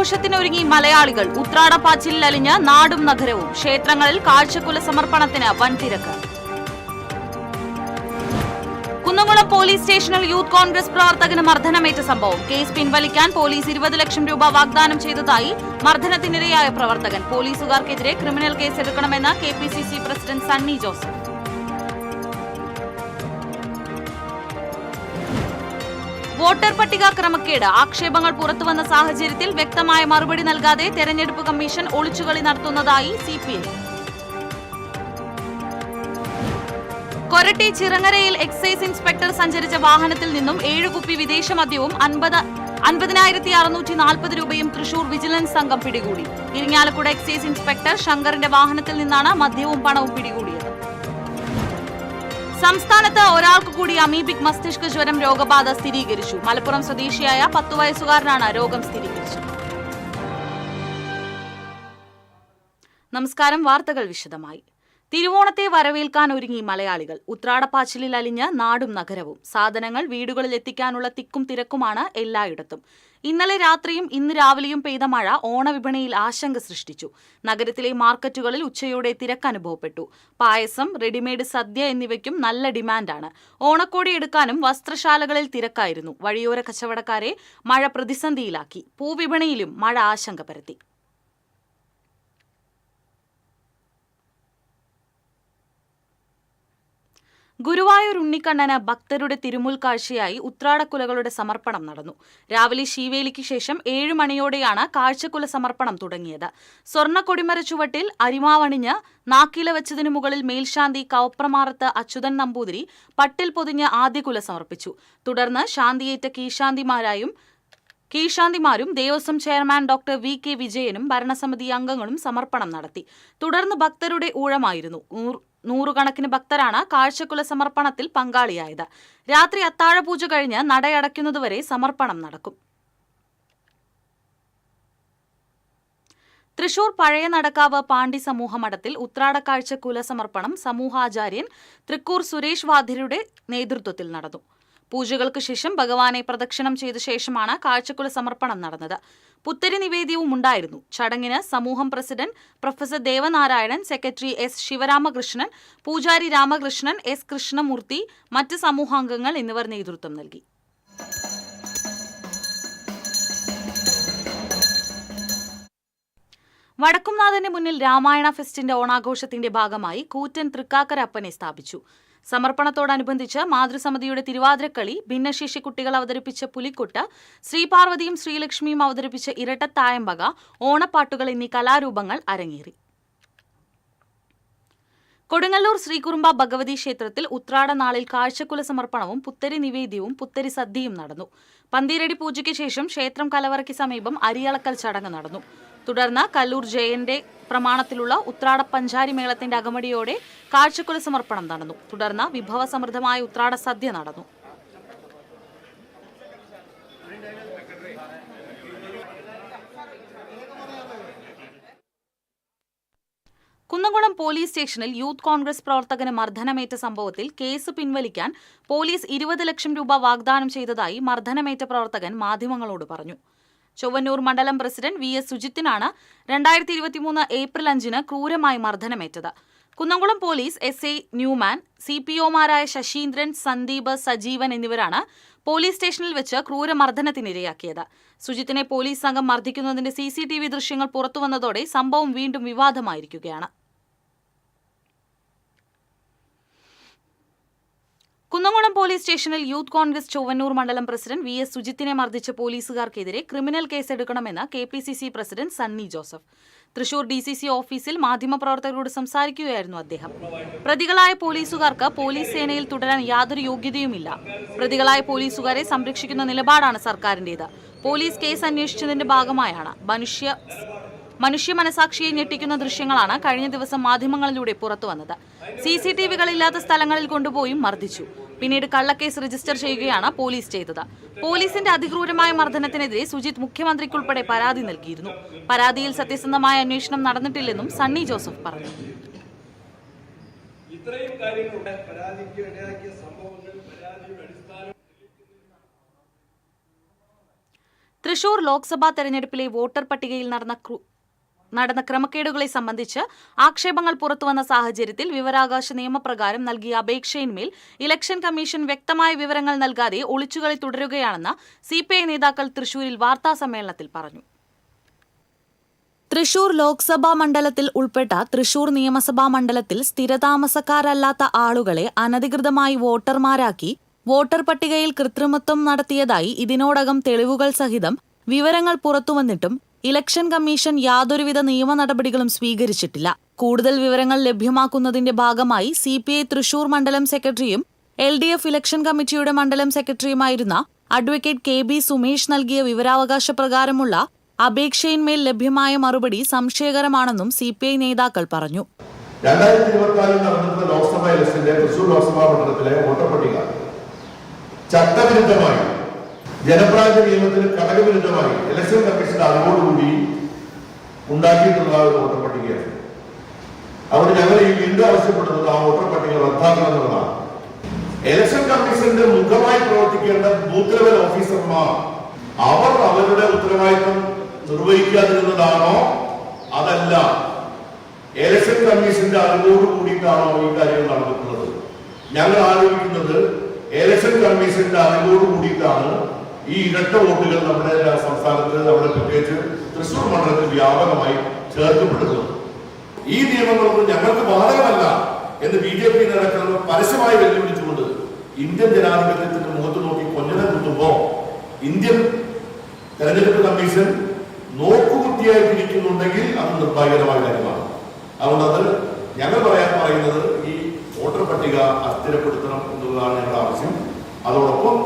ഓണാഘോഷത്തിനൊരുങ്ങി മലയാളികൾ. ഉത്രാടപ്പാച്ചിലിൽ അലിഞ്ഞ് നാടും നഗരവും. ക്ഷേത്രങ്ങളിൽ കാഴ്ചക്കുല സമർപ്പണത്തിന് വൻ തിരക്ക്. കുന്നംകുളം പോലീസ് സ്റ്റേഷനിൽ യൂത്ത് കോൺഗ്രസ് പ്രവർത്തകന് മർദ്ദനമേറ്റ സംഭവം. കേസ് പിൻവലിക്കാൻ പോലീസ് 20 ലക്ഷം രൂപ വാഗ്ദാനം ചെയ്തതായി മർദ്ദനത്തിനിരയായ പ്രവർത്തകൻ. പോലീസുകാർക്കെതിരെ ക്രിമിനൽ കേസ് എടുക്കണമെന്ന് KPCC president Sunny Joseph. Voter പട്ടിക ക്രമക്കേട് ആക്ഷേപങ്ങൾ പുറത്തുവന്ന സാഹചര്യത്തിൽ വ്യക്തമായ മറുപടി നൽകാതെ തെരഞ്ഞെടുപ്പ് കമ്മീഷൻ ഒളിച്ചുകളി നടത്തുന്നതായി CPI. കൊരട്ടി ചിറങ്ങരയിൽ എക്സൈസ് ഇൻസ്പെക്ടർ സഞ്ചരിച്ച വാഹനത്തിൽ നിന്നും 7 കുപ്പി വിദേശ മദ്യവും 50,640 രൂപയും തൃശൂർ വിജിലൻസ് സംഘം പിടികൂടി. ഇരിങ്ങാലക്കുട എക്സൈസ് ഇൻസ്പെക്ടർ ശങ്കറിന്റെ വാഹനത്തിൽ നിന്നാണ് മദ്യവും പണവും പിടികൂടിയത്. സംസ്ഥാനത്ത് ഒരാൾക്ക് കൂടി അമീബിക് മസ്തിഷ്ക ജ്വരം രോഗബാധ സ്ഥിരീകരിച്ചു. മലപ്പുറം സ്വദേശിയായ 10 വയസ്സുകാരനാണ് രോഗം സ്ഥിരീകരിച്ചത്. നമസ്കാരം. വാർത്തകൾ വിശദമായി. തിരുവോണത്തെ വരവേൽക്കാൻ ഒരുങ്ങി മലയാളികൾ. ഉത്രാടപ്പാച്ചിലിൽ അലിഞ്ഞ് നാടും നഗരവും. സാധനങ്ങൾ വീടുകളിൽ എത്തിക്കാനുള്ള തിക്കും തിരക്കുമാണ് എല്ലായിടത്തും. ഇന്നലെ രാത്രിയും ഇന്ന് രാവിലെയും പെയ്ത മഴ ഓണവിപണിയിൽ ആശങ്ക സൃഷ്ടിച്ചു. നഗരത്തിലെ മാർക്കറ്റുകളിൽ ഉച്ചയോടെ തിരക്ക് അനുഭവപ്പെട്ടു. പായസം, റെഡിമെയ്ഡ് സദ്യ എന്നിവയ്ക്കും നല്ല ഡിമാൻഡാണ്. ഓണക്കോടി എടുക്കാനും വസ്ത്രശാലകളിൽ തിരക്കായിരുന്നു. വഴിയോര കച്ചവടക്കാരെ മഴ പ്രതിസന്ധിയിലാക്കി. പൂവിപണിയിലും മഴ ആശങ്ക പരത്തി. ഗുരുവായൂർ ഉണ്ണിക്കണ്ണന് ഭക്തരുടെ തിരുമുൽക്കാഴ്ചയായി ഉത്രാടക്കുലകളുടെ സമർപ്പണം നടന്നു. രാവിലെ ശീവേലിക്ക് ശേഷം 7 മണിയോടെയാണ് കാഴ്ചക്കുല സമർപ്പണം തുടങ്ങിയത്. സ്വർണ്ണ കൊടിമര ചുവട്ടിൽ അരിമാവണിഞ്ഞ് നാക്കില വെച്ചതിനു മുകളിൽ മേൽശാന്തി കവപ്രമാറത്ത് അച്യുതൻ നമ്പൂതിരി പട്ടിൽ പൊതിഞ്ഞ് ആദ്യകുല സമർപ്പിച്ചു. തുടർന്ന് ശാന്തിയേറ്റ കീഴ്ശാന്തിമാരും ദേവസ്വം ചെയർമാൻ ഡോക്ടർ VK വിജയനും ഭരണസമിതി അംഗങ്ങളും സമർപ്പണം നടത്തി. തുടർന്ന് ഭക്തരുടെ ഊഴമായിരുന്നു. നൂറുകണക്കിന് ഭക്തരാണ് കാഴ്ചക്കുല സമർപ്പണത്തിൽ പങ്കാളിയായത്. രാത്രി അത്താഴപൂജ കഴിഞ്ഞ് നടയടയ്ക്കുന്നതുവരെ സമർപ്പണം നടക്കും. തൃശൂർ പഴയ നടക്കാവ് പാണ്ഡി സമൂഹമഠത്തിൽ ഉത്രാടക്കാഴ്ച കുലസമർപ്പണം സമൂഹാചാര്യൻ തൃക്കൂർ സുരേഷ് വാധ്യരുടെ നേതൃത്വത്തിൽ നടന്നു. പൂജകൾക്ക് ശേഷം ഭഗവാനെ പ്രദക്ഷിണം ചെയ്ത ശേഷമാണ് കാഴ്ചക്കുല സമർപ്പണം നടന്നത്. പുത്തരി നിവേദ്യവും ഉണ്ടായിരുന്നു. ചടങ്ങിന് സമൂഹം president professor Devanarayanan, secretary S Sivaramakrishnan, പൂജാരി രാമകൃഷ്ണൻ, S കൃഷ്ണമൂർത്തി, മറ്റ് സമൂഹാംഗങ്ങൾ എന്നിവർ നേതൃത്വം നൽകി. വടക്കുംനാഥന് മുന്നിൽ രാമായണ ഫെസ്റ്റിന്റെ ഓണാഘോഷത്തിന്റെ ഭാഗമായി കൂറ്റൻ തൃക്കാക്കര അപ്പനെ സ്ഥാപിച്ചു. സമർപ്പണത്തോടനുബന്ധിച്ച് മാതൃസമിതിയുടെ തിരുവാതിരക്കളി, ഭിന്നശേഷി കുട്ടികൾ അവതരിപ്പിച്ച പുലിക്കൊട്ട്, ശ്രീപാർവതിയും ശ്രീലക്ഷ്മിയും അവതരിപ്പിച്ച ഇരട്ടത്തായമ്പക, ഓണപ്പാട്ടുകൾ എന്നീ കലാരൂപങ്ങൾ അരങ്ങേറി. കൊടുങ്ങല്ലൂർ ശ്രീകുറുമ്പ ഭഗവതി ക്ഷേത്രത്തിൽ ഉത്രാട നാളിൽ കാഴ്ചക്കുല സമർപ്പണവും പുത്തരി നിവേദ്യവും പുത്തരി സദ്യയും നടന്നു. പന്തീരടി പൂജയ്ക്ക് ശേഷം ക്ഷേത്രം കലവറയ്ക്ക് സമീപം അരിയളക്കൽ ചടങ്ങ് നടന്നു. തുടർന്ന് കല്ലൂർ ജയന്റെ പ്രമാണത്തിലുള്ള ഉത്രാട പഞ്ചാരി മേളത്തിന്റെ അകമടിയോടെ കാഴ്ചക്കുല സമർപ്പണം നടന്നു. തുടർന്ന് വിഭവസമൃദ്ധമായ ഉത്രാട സദ്യ നടന്നു. കുന്നംകുളം പോലീസ് സ്റ്റേഷനിൽ യൂത്ത് കോൺഗ്രസ് പ്രവർത്തകന് മർദ്ദനമേറ്റ സംഭവത്തിൽ കേസ് പിൻവലിക്കാൻ പോലീസ് 20 ലക്ഷം രൂപ വാഗ്ദാനം ചെയ്തതായി മർദ്ദനമേറ്റ പ്രവർത്തകൻ മാധ്യമങ്ങളോട് പറഞ്ഞു. ചൊവ്വന്നൂർ മണ്ഡലം പ്രസിഡന്റ് VS സുജിത്തിനാണ് 2023 ഏപ്രിൽ 5-ന് ക്രൂരമായി മർദ്ദനമേറ്റത്. കുന്നംകുളം പോലീസ് SI ന്യൂമാൻ, CPOമാരായ ശശീന്ദ്രൻ, സന്ദീപ്, സജീവൻ എന്നിവരാണ് പോലീസ് സ്റ്റേഷനിൽ വെച്ച് ക്രൂരമർദ്ദനത്തിനിരയാക്കിയത്. സുജിത്തിനെ പോലീസ് സംഘം മർദ്ദിക്കുന്നതിന്റെ CCTV ദൃശ്യങ്ങൾ പുറത്തുവന്നതോടെ സംഭവം വീണ്ടും വിവാദമായിരിക്കുകയാണ്. കുന്നംകുളം പോലീസ് സ്റ്റേഷനിൽ യൂത്ത് കോൺഗ്രസ് ചൊവ്വന്നൂർ മണ്ഡലം പ്രസിഡന്റ് VS സുജിത്തിനെ മർദ്ദിച്ച പോലീസുകാർക്കെതിരെ ക്രിമിനൽ കേസ് എടുക്കണമെന്ന് KPCC president Sunny Joseph. Thrissur DCC ഓഫീസിൽ മാധ്യമപ്രവർത്തകരോട് സംസാരിക്കുകയായിരുന്നു അദ്ദേഹം. പ്രതികളായ പോലീസുകാർക്ക് പോലീസ് സേനയിൽ തുടരാൻ യാതൊരു യോഗ്യതയുമില്ല. പ്രതികളായ പോലീസുകാരെ സംരക്ഷിക്കുന്ന നിലപാടാണ് സർക്കാരിന്റേത്. പോലീസ് കേസ് അന്വേഷിച്ചതിന്റെ ഭാഗമായാണ്. മനുഷ്യ മനസാക്ഷിയെ ഞെട്ടിക്കുന്ന ദൃശ്യങ്ങളാണ് കഴിഞ്ഞ ദിവസം മാധ്യമങ്ങളിലൂടെ പുറത്തുവന്നത്. CCTVകളില്ലാത്ത സ്ഥലങ്ങളിൽ കൊണ്ടുപോയി മർദ്ദിച്ചു. പിന്നീട് കള്ളക്കേസ് രജിസ്റ്റർ ചെയ്യുകയാണ് പോലീസ് ചെയ്തത്. പോലീസിന്റെ അതിക്രൂരമായ മർദ്ദനത്തിനെതിരെ സുജിത്ത് മുഖ്യമന്ത്രിക്കുൾപ്പെടെ പരാതി നൽകിയിരുന്നു. പരാതിയിൽ സത്യസന്ധമായ അന്വേഷണം നടന്നിട്ടില്ലെന്നും സണ്ണി ജോസഫ് പറഞ്ഞു. തൃശൂർ ലോക്സഭാ തെരഞ്ഞെടുപ്പിലെ വോട്ടർ പട്ടികയിൽ നടന്ന ക്രമക്കേടുകളെ സംബന്ധിച്ച് ആക്ഷേപങ്ങൾ പുറത്തുവന്ന സാഹചര്യത്തിൽ വിവരാവകാശ നിയമപ്രകാരം നൽകിയ അപേക്ഷയിന്മേൽ ഇലക്ഷൻ കമ്മീഷൻ വ്യക്തമായ വിവരങ്ങൾ നൽകാതെ ഒളിച്ചുകളി തുടരുകയാണെന്ന് CPI നേതാക്കൾ തൃശൂരിൽ വാർത്താസമ്മേളനത്തിൽ പറഞ്ഞു. തൃശൂർ ലോക്സഭാ മണ്ഡലത്തിൽ ഉൾപ്പെട്ട തൃശൂർ നിയമസഭാ മണ്ഡലത്തിൽ സ്ഥിരതാമസക്കാരല്ലാത്ത ആളുകളെ അനധികൃതമായി വോട്ടർമാരാക്കി വോട്ടർ പട്ടികയിൽ കൃത്രിമത്വം നടത്തിയതായി ഇതിനോടകം തെളിവുകൾ സഹിതം വിവരങ്ങൾ പുറത്തുവന്നിട്ടും ഇലക്ഷൻ കമ്മീഷൻ യാതൊരുവിധ നിയമ നടപടികളും സ്വീകരിച്ചിട്ടില്ല. കൂടുതൽ വിവരങ്ങൾ ലഭ്യമാക്കുന്നതിന്റെ ഭാഗമായി CPI തൃശൂർ മണ്ഡലം സെക്രട്ടറിയും LDF ഇലക്ഷൻ കമ്മിറ്റിയുടെ മണ്ഡലം സെക്രട്ടറിയുമായിരുന്ന അഡ്വക്കേറ്റ് KB സുമേഷ് നൽകിയ വിവരാവകാശ പ്രകാരമുള്ള അപേക്ഷയിന്മേൽ ലഭ്യമായ മറുപടി സംശയകരമാണെന്നും CPI നേതാക്കൾ പറഞ്ഞു. 2024 നടന്ന ലോക്സഭാ ഇലക്ഷന്റെ തൃശൂർ ലോക്സഭാ മണ്ഡലത്തിലെ വോട്ടർ പട്ടിക ചട്ടവിരുദ്ധമായി ജനപ്രാതിനിധ്യ നിയമത്തിന് ഘടകവിരുദ്ധമായി ഇലക്ഷൻ കമ്മീഷന്റെ അറിവോടുകൂടി ഉണ്ടാക്കിയിട്ടുള്ള ഒരു വോട്ടർ പട്ടികയാണ്. അവിടെ ഞങ്ങൾ ഈ വീണ്ടും ആവശ്യപ്പെടുന്നത് ആ വോട്ടർ പട്ടിക റദ്ദാക്കണം എന്നുള്ളതാണ്. ഇലക്ഷൻ കമ്മീഷന്റെ മുഖമായി പ്രവർത്തിക്കേണ്ട ബൂത്ത് ലെവൽ ഓഫീസർമാർ അവർ അവരുടെ ഉത്തരവാദിത്വം നിർവഹിക്കാതിരുന്നതാണോ അതല്ല ഇലക്ഷൻ കമ്മീഷന്റെ അറിവോട് കൂടിയിട്ടാണോ ഈ കാര്യങ്ങൾ നടന്നിട്ടുള്ളത്? ഞങ്ങൾ ആലോചിക്കുന്നത് ഇലക്ഷൻ കമ്മീഷന്റെ അറിവോട് കൂടിയിട്ടാണ് ഈ ഇരട്ട വോട്ടുകൾ നമ്മുടെ സംസ്ഥാനത്ത്, നമ്മുടെ പ്രത്യേകിച്ച് തൃശൂർ മണ്ഡലത്തിൽ വ്യാപകമായി ചേർക്കപ്പെടുന്നത്. ഈ നിയമങ്ങളൊന്നും ഞങ്ങൾക്ക് ബാധകമല്ല എന്ന് BJP നേതാക്കൾ പരസ്യമായി വെല്ലുവിളിച്ചുകൊണ്ട് ഇന്ത്യൻ ജനാധിപത്യത്തിന്റെ മുഖത്ത് നോക്കി കൊഞ്ഞനം കുത്തുമ്പോ ഇന്ത്യൻ തെരഞ്ഞെടുപ്പ് കമ്മീഷൻ നോക്കുകുത്തിയായിട്ടിരിക്കുന്നുണ്ടെങ്കിൽ അത് നിർഭാഗ്യകരമായ കാര്യമാണ്. അതുകൊണ്ട് അത് ഞങ്ങൾ പറയുന്നത് ഈ വോട്ടർ പട്ടിക അസ്ഥിരപ്പെടുത്തണം എന്നുള്ളതാണ് ഞങ്ങളുടെ ആവശ്യം. അതോടൊപ്പം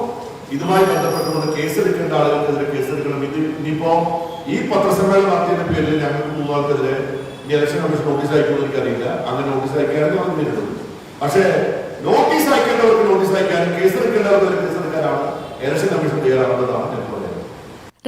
ഇതുമായി ബന്ധപ്പെട്ടുകൊണ്ട് കേസെടുക്കേണ്ട ആളുകൾക്കെതിരെ കേസെടുക്കണം. ഇനിയിപ്പോ ഈ പത്രസമ്മേളനം നടത്തിയതിന്റെ പേരിൽ ഞങ്ങൾക്ക് 3 ആൾക്കെതിരെ ഇലക്ഷൻ കമ്മീഷൻ നോട്ടീസ് അയക്കുമെന്ന് എനിക്കറിയില്ല. അങ്ങനെ നോട്ടീസ് അയക്കാനും നമുക്ക് നേരിടുന്നത്. പക്ഷേ നോട്ടീസ് അയക്കേണ്ടവർക്ക് നോട്ടീസ് അയക്കാനും കേസെടുക്കേണ്ടവർക്ക് കേസെടുക്കാനാണ് ഇലക്ഷൻ കമ്മീഷൻ തയ്യാറാവുന്നതാണ് ഞാൻ പറയുന്നത്.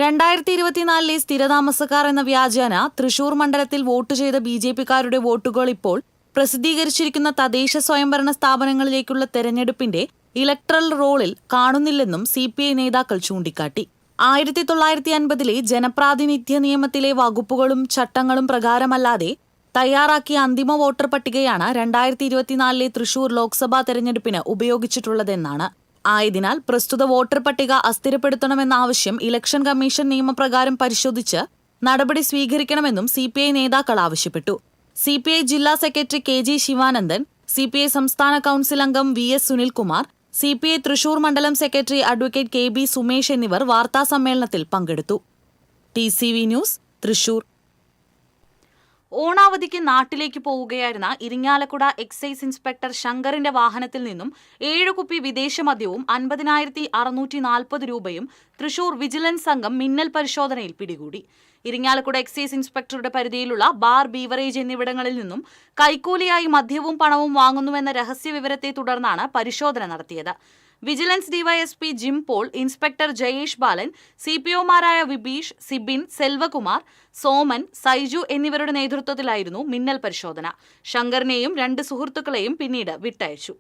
2024 സ്ഥിരതാമസക്കാർ എന്ന വ്യാജേന തൃശൂർ മണ്ഡലത്തിൽ വോട്ട് ചെയ്ത BJPക്കാരുടെ വോട്ടുകൾ ഇപ്പോൾ പ്രസിദ്ധീകരിച്ചിരിക്കുന്ന തദ്ദേശ സ്വയംഭരണ സ്ഥാപനങ്ങളിലേക്കുള്ള തെരഞ്ഞെടുപ്പിന്റെ ഇലക്ട്രൽ റോളിൽ കാണുന്നില്ലെന്നും CPI നേതാക്കൾ ചൂണ്ടിക്കാട്ടി. 1950 ജനപ്രാതിനിധ്യ നിയമത്തിലെ വകുപ്പുകളും ചട്ടങ്ങളും പ്രകാരമല്ലാതെ തയ്യാറാക്കിയ അന്തിമ വോട്ടർ പട്ടികയാണ് 2024 തൃശൂർ ലോക്സഭാ തെരഞ്ഞെടുപ്പിന് ഉപയോഗിച്ചിട്ടുള്ളതെന്നാണ്. ആയതിനാൽ പ്രസ്തുത വോട്ടർ പട്ടിക അസ്ഥിരപ്പെടുത്തണമെന്ന ആവശ്യം ഇലക്ഷൻ കമ്മീഷൻ നിയമപ്രകാരം പരിശോധിച്ച് നടപടി സ്വീകരിക്കണമെന്നും CPI നേതാക്കൾ ആവശ്യപ്പെട്ടു. CPI ജില്ലാ സെക്രട്ടറി KG ശിവാനന്ദൻ, CPI സംസ്ഥാന കൌൺസിൽ അംഗം VS സുനിൽകുമാർ, CPI തൃശൂർ മണ്ഡലം സെക്രട്ടറി അഡ്വക്കേറ്റ് KB സുമേഷ് എന്നിവർ വാർത്താസമ്മേളനത്തിൽ പങ്കെടുത്തു. TCV news, Thrissur. ഓണാവധിക്ക് നാട്ടിലേക്ക് പോവുകയായിരുന്ന ഇരിങ്ങാലക്കുട എക്സൈസ് ഇൻസ്പെക്ടർ ശങ്കറിന്റെ വാഹനത്തിൽ നിന്നും 7 കുപ്പി വിദേശ മദ്യവും 50,640 രൂപയും തൃശൂർ വിജിലൻസ് സംഘം മിന്നൽ പരിശോധനയിൽ പിടികൂടി. ഇരിങ്ങാലക്കുട എക്സൈസ് ഇൻസ്പെക്ടറുടെ പരിധിയിലുള്ള ബാർ, ബീവറേജ് എന്നിവിടങ്ങളിൽ നിന്നും കൈക്കൂലിയായി മദ്യവും പണവും വാങ്ങുന്നുവെന്ന രഹസ്യ വിവരത്തെ തുടർന്നാണ് പരിശോധന നടത്തിയത്. Vigilance DYSP Jim Paul, inspector Jayesh Balan, CPOമാരായ വിബീഷ്, സിബിൻ, സെൽവകുമാർ, സോമൻ, സൈജു എന്നിവരുടെ നേതൃത്വത്തിലായിരുന്നു മിന്നൽ പരിശോധന. ശങ്കറിനെയും 2 സുഹൃത്തുക്കളെയും പിന്നീട് വിട്ടയച്ചു.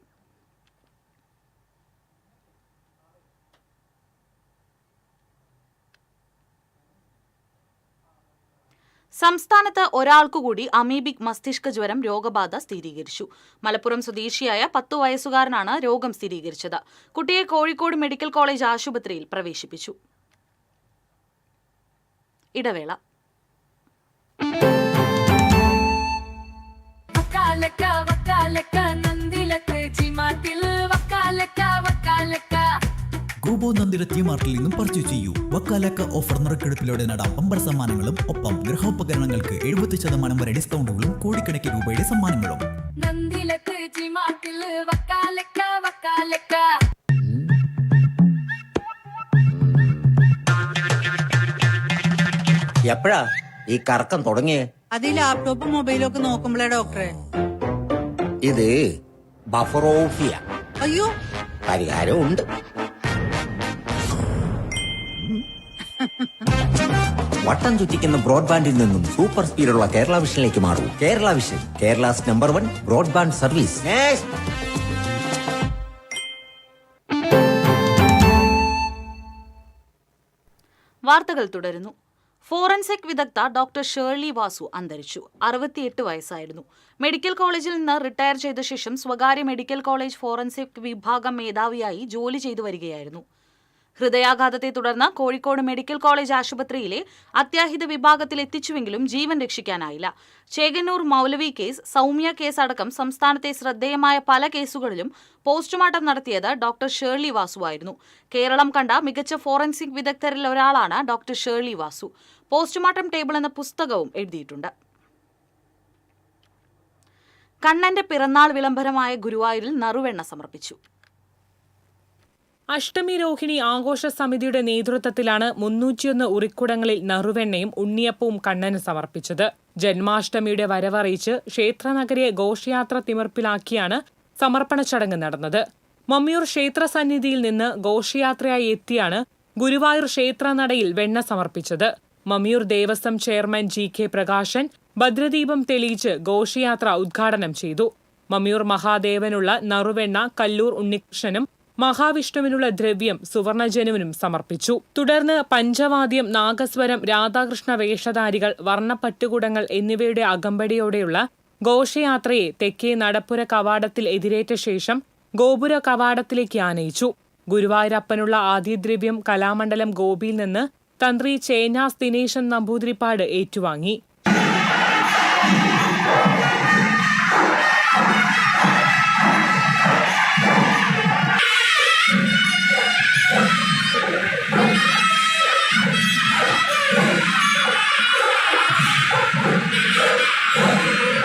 സംസ്ഥാനത്ത് ഒരാൾക്കുകൂടി അമീബിക് മസ്തിഷ്ക ജ്വരം രോഗബാധ സ്ഥിരീകരിച്ചു. മലപ്പുറം സ്വദേശിയായ 10 വയസ്സുകാരനാണ് രോഗം സ്ഥിരീകരിച്ചത്. കുട്ടിയെ കോഴിക്കോട് മെഡിക്കൽ കോളേജ് ആശുപത്രിയിൽ പ്രവേശിപ്പിച്ചു. ഇടവേള. ഗ്രൂബോ നന്ദിര ടി-മാർട്ടിൽ നിന്നും പർച്ചേസ് ചെയ്യൂ. വക്കാലക്ക ഓഫർ നറുക്കെടുപ്പിലൂടെ നേടാം ബമ്പർ സമ്മാനങ്ങളും ഒപ്പം ഗൃഹോപകരണങ്ങൾക്ക് 70% വരെ ഡിസ്കൗണ്ടുകളും കോടിക്കണക്കിന് രൂപയുടെ സമ്മാനങ്ങളും. എപ്പോഴാ ഈ കറക്കം തുടങ്ങിയേ? അത് ഈ ലാപ്ടോപ്പും മൊബൈലും ഒക്കെ നോക്കുമ്പോഴേ ഡോക്ടറെ. ഇത് ബഫറോഫിയ. അയ്യോ, പരിഹാരം ഉണ്ട്. വട്ടം ചുറ്റിക്കുന്ന ബ്രോഡ്ബാൻഡിൽ നിന്നും സൂപ്പർ സ്പീഡുള്ള കേരള വിഷനിലേക്ക് മാറൂ. Kerala vision, Kerala's number 1 broadband service. വാർത്തകൾ തുടരുന്നു. ഫോറൻസിക് വിദഗ്ധ ഡോക്ടർ ഷേർലി വാസു അന്തരിച്ചു. 68 വയസ്സായിരുന്നു. മെഡിക്കൽ കോളേജിൽ നിന്ന് റിട്ടയർ ചെയ്ത ശേഷം സ്വകാര്യ മെഡിക്കൽ കോളേജ് ഫോറൻസിക് വിഭാഗം മേധാവിയായി ജോലി ചെയ്തു വരികയായിരുന്നു. ഹൃദയാഘാതത്തെ തുടർന്ന് കോഴിക്കോട് മെഡിക്കൽ കോളേജ് ആശുപത്രിയിലെ അത്യാഹിത വിഭാഗത്തിൽ എത്തിച്ചുവെങ്കിലും ജീവൻ രക്ഷിക്കാനായില്ല. ചേകന്നൂർ മൗലവി കേസ്, സൗമ്യ കേസ് അടക്കം സംസ്ഥാനത്തെ ശ്രദ്ധേയമായ പല കേസുകളിലും പോസ്റ്റ്മോർട്ടം നടത്തിയത് ഡോക്ടർ ഷേർലി വാസു ആയിരുന്നു. കേരളം കണ്ട മികച്ച ഫോറൻസിക് വിദഗ്ധരിൽ ഒരാളാണ് doctor Shirley Vasu. Postmortem table എന്ന പുസ്തകവും എഴുതിയിട്ടുണ്ട്. കണ്ണന്റെ പിറന്നാൾ വിളംബരമായ ഗുരുവായൂരിൽ നറുവെണ്ണ സമർപ്പിച്ചു. അഷ്ടമി രോഹിണി ആഘോഷ സമിതിയുടെ നേതൃത്വത്തിലാണ് 301 ഉറിക്കുടങ്ങളിൽ നറുവെണ്ണയും ഉണ്ണിയപ്പവും കണ്ണന് സമർപ്പിച്ചത്. ജന്മാഷ്ടമിയുടെ വരവറിയിച്ച് ക്ഷേത്രനഗരിയെ ഘോഷയാത്ര തിമിർപ്പിലാക്കിയാണ് സമർപ്പണ ചടങ്ങ് നടന്നത്. മമ്മിയൂർ ക്ഷേത്ര സന്നിധിയിൽ നിന്ന് ഘോഷയാത്രയായി എത്തിയാണ് ഗുരുവായൂർ ക്ഷേത്രനടയിൽ വെണ്ണ സമർപ്പിച്ചത്. മമ്മിയൂർ ദേവസ്വം ചെയർമാൻ GK പ്രകാശൻ ഭദ്രദീപം തെളിയിച്ച് ഘോഷയാത്ര ഉദ്ഘാടനം ചെയ്തു. മമ്മിയൂർ മഹാദേവനുള്ള നറുവെണ്ണ കല്ലൂർ ഉണ്ണികൃഷ്ണനും മഹാവിഷ്ണുവിനുള്ള ദ്രവ്യം സുവർണജനുവിനും സമർപ്പിച്ചു. തുടർന്ന് പഞ്ചവാദ്യം, നാഗസ്വരം, രാധാകൃഷ്ണ വേഷധാരികൾ, വർണ്ണപ്പട്ടുകുടങ്ങൾ എന്നിവയുടെ അകമ്പടിയോടെയുള്ള ഘോഷയാത്രയെ തെക്കേ നടപ്പുര കവാടത്തിൽ എതിരേറ്റ ശേഷം ഗോപുര കവാടത്തിലേക്ക് ആനയിച്ചു. ഗുരുവായൂരപ്പനുള്ള ആദിദ്രവ്യം കലാമണ്ഡലം ഗോപിയിൽ നിന്ന് തന്ത്രി ചേനാസ് ദിനേശൻ നമ്പൂതിരിപ്പാട് ഏറ്റുവാങ്ങി.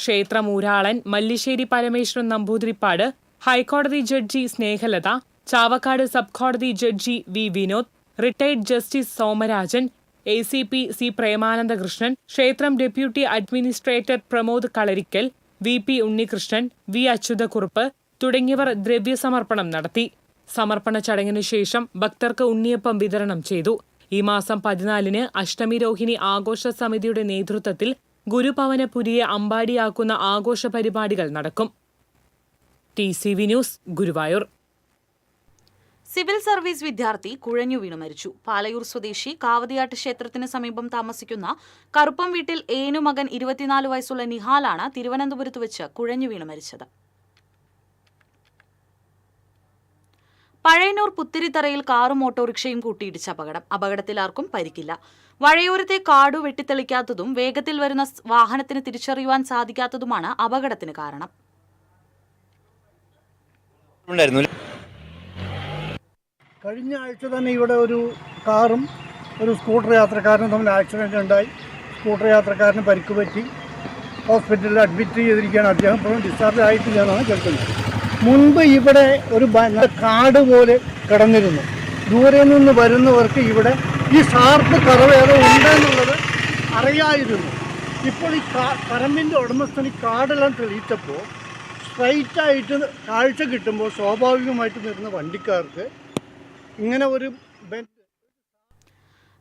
ക്ഷേത്രമൂരാളൻ മല്ലിശ്ശേരി പരമേശ്വരൻ നമ്പൂതിരിപ്പാട്, ഹൈക്കോടതി ജഡ്ജി സ്നേഹലത, ചാവക്കാട് സബ് കോടതി judge V. Vinod, retired justice Somarajan, ACP C. Premanandakrishnan, ക്ഷേത്രം ഡെപ്യൂട്ടി അഡ്മിനിസ്ട്രേറ്റർ പ്രമോദ് കളരിക്കൽ, VP ഉണ്ണികൃഷ്ണൻ, V. അച്യുതക്കുറുപ്പ് തുടങ്ങിയവർ ദ്രവ്യസമർപ്പണം നടത്തി. സമർപ്പണ ചടങ്ങിനു ശേഷം ഭക്തർക്ക് ഉണ്ണിയപ്പം വിതരണം ചെയ്തു. ഈ മാസം 14-ന് അഷ്ടമി രോഹിണി ആഘോഷ സമിതിയുടെ നേതൃത്വത്തിൽ ഗുരുഭവനപുരിയെ അമ്പാടിയാക്കുന്ന ആഘോഷ പരിപാടികൾ നടക്കും. TCV news, Guruvayur. Civil service വിദ്യാർത്ഥി കുഴഞ്ഞു വീണു മരിച്ചു. പാലയൂർ സ്വദേശി കാവതിയാട്ട് ക്ഷേത്രത്തിന് സമീപം താമസിക്കുന്ന കറുപ്പം വീട്ടിൽ ഏനുമകൻ 24 വയസ്സുള്ള നിഹാലാണ് തിരുവനന്തപുരത്ത് വെച്ച് കുഴഞ്ഞു വീണു മരിച്ചത്. പഴയന്നൂർ പുത്തിരിത്തറയിൽ കാറും ഓട്ടോറിക്ഷയും കൂട്ടിയിടിച്ച അപകടത്തിൽ ആർക്കും പരിക്കില്ല. വഴയോരത്തെ കാടു വെട്ടിത്തെളിക്കാത്തതും വേഗത്തിൽ വരുന്ന വാഹനത്തിന് തിരിച്ചറിയുവാൻ സാധിക്കാത്തതുമാണ് അപകടത്തിന് കാരണം. കഴിഞ്ഞ ആഴ്ച തന്നെ ഇവിടെ ഒരു കാറും ഒരു സ്കൂട്ടർ യാത്രക്കാരനും തമ്മിൽ ആക്സിഡന്റ് ഉണ്ടായി. സ്കൂട്ടർ യാത്രക്കാരന് പരിക്ക് പറ്റി ഹോസ്പിറ്റലിൽ അഡ്മിറ്റ് ചെയ്തിരിക്കുകയാണ്. അദ്ദേഹം ഇപ്പോഴും ഡിസ്ചാർജ് ആയിട്ടില്ല എന്നാണ് കേൾക്കുന്നത്. മുൻപ് ഇവിടെ ഒരു കാട് പോലെ കിടന്നിരുന്നു. ദൂരെ നിന്ന് വരുന്നവർക്ക് ഇവിടെ ഈ ഷാർപ്പ് കറവേദം ഉണ്ടെന്നുള്ളത് അറിയായിരുന്നു. ഇപ്പോൾ ഈ പറമ്പിൻ്റെ ഉടമസ്ഥൻ ഈ കാടെല്ലാം തെളിയിച്ചപ്പോൾ സ്ട്രൈറ്റായിട്ട് കാഴ്ച കിട്ടുമ്പോൾ സ്വാഭാവികമായിട്ട് വരുന്ന വണ്ടിക്കാർക്ക് ഇങ്ങനെ ഒരു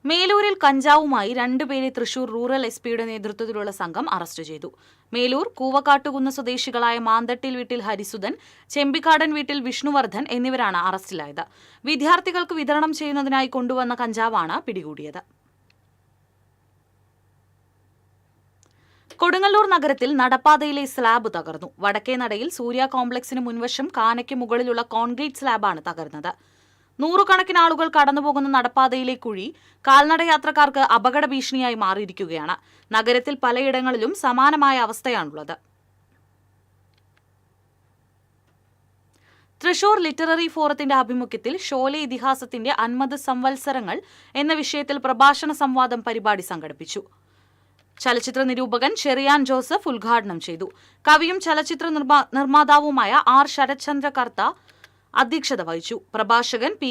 മേലൂരിൽ കഞ്ചാവുമായി 2 പേരെ തൃശൂർ റൂറൽ SP-യുടെ നേതൃത്വത്തിലുള്ള സംഘം അറസ്റ്റ് ചെയ്തു. മേലൂർ കൂവക്കാട്ടുകുന്ന് സ്വദേശികളായ മാന്തട്ടിൽ വീട്ടിൽ ഹരിസുധൻ, ചെമ്പിക്കാടൻ വീട്ടിൽ വിഷ്ണുവർദ്ധൻ എന്നിവരാണ് അറസ്റ്റിലായത്. വിദ്യാർത്ഥികൾക്ക് വിതരണം ചെയ്യുന്നതിനായി കൊണ്ടുവന്ന കഞ്ചാവാണ് പിടികൂടിയത്. കൊടുങ്ങല്ലൂർ നഗരത്തിൽ നടപ്പാതയിലെ സ്ലാബ് തകർന്നു. വടക്കേ നടയിൽ സൂര്യ കോംപ്ലക്സിന് മുൻവശം കാനയ്ക്ക് മുകളിലുള്ള കോൺക്രീറ്റ് സ്ലാബാണ് തകർന്നത്. 100 കണക്കിന് ആളുകൾ കടന്നുപോകുന്ന നടപ്പാതയിലെ കുഴി കാൽനട യാത്രക്കാർക്ക് അപകട ഭീഷണിയായി മാറിയിരിക്കുകയാണ്. നഗരത്തിൽ പലയിടങ്ങളിലും സമാനമായ അവസ്ഥയാണുള്ളത്. തൃശൂർ ലിറ്റററി ഫോറത്തിന്റെ ആഭിമുഖ്യത്തിൽ ഷോലെ ഇതിഹാസത്തിന്റെ 50 സംവത്സരങ്ങൾ എന്ന വിഷയത്തിൽ പ്രഭാഷണ സംവാദം പരിപാടി സംഘടിപ്പിച്ചു. ചലച്ചിത്ര നിരൂപകൻ ചെറിയാൻ ജോസഫ് ഉദ്ഘാടനം ചെയ്തു. കവിയും ചലച്ചിത്ര നിർമ്മാതാവുമായ R. ശരത്ചന്ദ്ര കർത്ത അധ്യക്ഷത വഹിച്ചു. പ്രഭാഷകൻ പി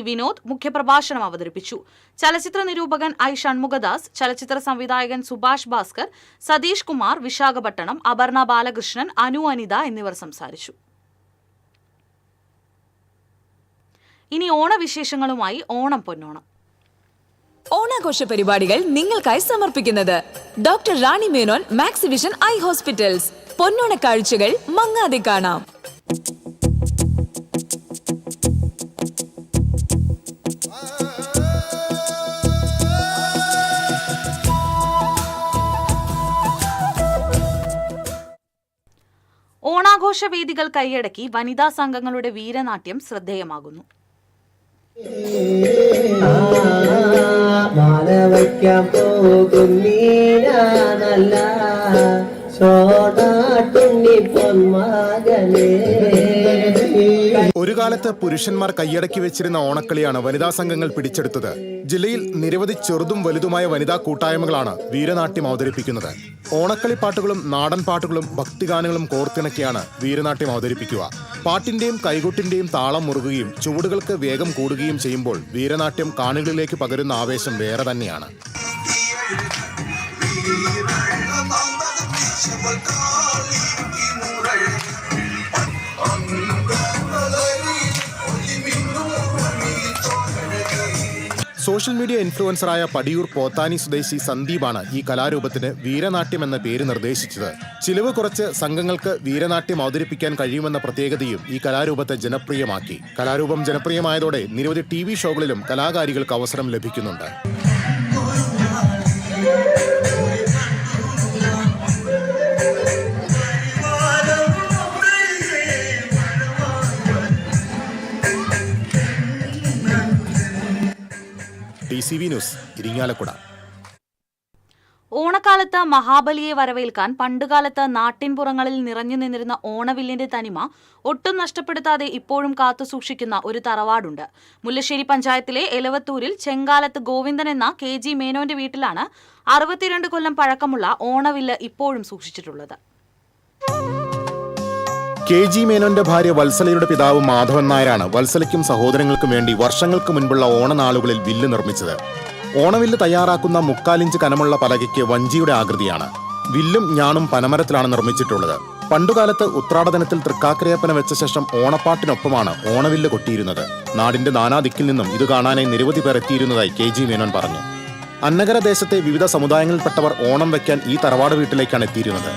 വിനോദ് മുഖ്യപ്രഭാഷണം അവതരിപ്പിച്ചു. ചലച്ചിത്ര നിരൂപകൻ I. ഷൺമുഖദാസ്, ചലച്ചിത്ര സംവിധായകൻ സുഭാഷ് ഭാസ്കർ, സതീഷ് കുമാർ, വിശാഖപട്ടണം, അപർണ ബാലകൃഷ്ണൻ, അനു അനിത എന്നിവർ സംസാരിച്ചു. ഇനി ഓണവിശേഷങ്ങളുമായി ഓണം പൊന്നോണം. ഓണാഘോഷ പരിപാടികൾ നിങ്ങൾക്കായി സമർപ്പിക്കുന്നത് doctor Rani Menon Maxivision eye hospitals. പൊന്നോണ കാഴ്ചകൾ മങ്ങാതെ കാണാം. ഓണാഘോഷവേദികൾ കൈയടക്കി വനിതാ സംഘങ്ങളുടെ വീരനാട്യം ശ്രദ്ധേയമാകുന്നു. ഒരു കാലത്ത് പുരുഷന്മാർ കൈയടക്കി വെച്ചിരുന്ന ഓണക്കളിയാണ് വനിതാ സംഘങ്ങൾ പിടിച്ചെടുത്തത്. ജില്ലയിൽ നിരവധി ചെറുതും വലുതുമായ വനിതാ കൂട്ടായ്മകളാണ് വീരനാട്യം അവതരിപ്പിക്കുന്നത്. ഓണക്കളി പാട്ടുകളും നാടൻ പാട്ടുകളും ഭക്തിഗാനങ്ങളും കോർത്തിണക്കിയാണ് വീരനാട്യം അവതരിപ്പിക്കുക. പാട്ടിന്റെയും കൈകൊട്ടിന്റെയും താളം മുറുകുകയും ചുവടുകൾക്ക് വേഗം കൂടുകയും ചെയ്യുമ്പോൾ വീരനാട്യം കാണികളിലേക്ക് പകരുന്ന ആവേശം വേറെ തന്നെയാണ്. സോഷ്യൽ മീഡിയ ഇൻഫ്ലുവൻസറായ പടിയൂർ പോത്താനി സ്വദേശി സന്ദീപാണ് ഈ കലാരൂപത്തിന് വീരനാട്യം എന്ന പേര് നിർദ്ദേശിച്ചത്. ചിലവ് കുറച്ച് സംഘങ്ങൾക്ക് വീരനാട്യം അവതരിപ്പിക്കാൻ കഴിയുമെന്ന പ്രത്യേകതയും ഈ കലാരൂപത്തെ ജനപ്രിയമാക്കി. കലാരൂപം ജനപ്രിയമായതോടെ നിരവധി TV ഷോകളിലും കലാകാരികൾക്ക് അവസരം ലഭിക്കുന്നുണ്ട്. TCV news, Irinjalakuda. ഓണക്കാലത്ത് മഹാബലിയെ വരവേൽക്കാൻ പണ്ടുകാലത്ത് നാട്ടിൻപുറങ്ങളിൽ നിറഞ്ഞു നിന്നിരുന്ന ഓണവില്ലിന്റെ തനിമ ഒട്ടും നഷ്ടപ്പെടുത്താതെ ഇപ്പോഴും കാത്തുസൂക്ഷിക്കുന്ന ഒരു തറവാടുണ്ട്. മുല്ലശ്ശേരി പഞ്ചായത്തിലെ എലവത്തൂരിൽ ചെങ്കാലത്ത് ഗോവിന്ദൻ എന്ന KG മേനോന്റെ വീട്ടിലാണ് 62 കൊല്ലം പഴക്കമുള്ള ഓണവില്ല് ഇപ്പോഴും സൂക്ഷിച്ചിട്ടുള്ളത്. KG മേനോന്റെ ഭാര്യ വത്സലയുടെ പിതാവ് മാധവൻ നായരാണ് വത്സലയ്ക്കും സഹോദരങ്ങൾക്കും വേണ്ടി വർഷങ്ങൾക്ക് മുൻപുള്ള ഓണനാളുകളിൽ വില്ല് നിർമ്മിച്ചത്. ഓണവില്ല് തയ്യാറാക്കുന്ന 3/4 ഇഞ്ച് കനമുള്ള പലകയ്ക്ക് വഞ്ചിയുടെ ആകൃതിയാണ്. വില്ലും ഞാണും പനമരത്തിലാണ് നിർമ്മിച്ചിട്ടുള്ളത്. പണ്ടുകാലത്ത് ഉത്രാടദിനത്തിൽ തൃക്കാക്കരയപ്പന വെച്ച ശേഷം ഓണപ്പാട്ടിനൊപ്പമാണ് ഓണവില്ല് കൊട്ടിയിരുന്നത്. നാടിന്റെ നാനാദിക്കിൽ നിന്നും ഇത് കാണാനായി നിരവധി പേർ എത്തിയിരുന്നതായി KG മേനോൻ പറഞ്ഞു. അന്നഗര ദേശത്തെ വിവിധ സമുദായങ്ങളിൽപ്പെട്ടവർ ഓണം വയ്ക്കാൻ ഈ തറവാട് വീട്ടിലേക്കാണ് എത്തിയിരുന്നത്.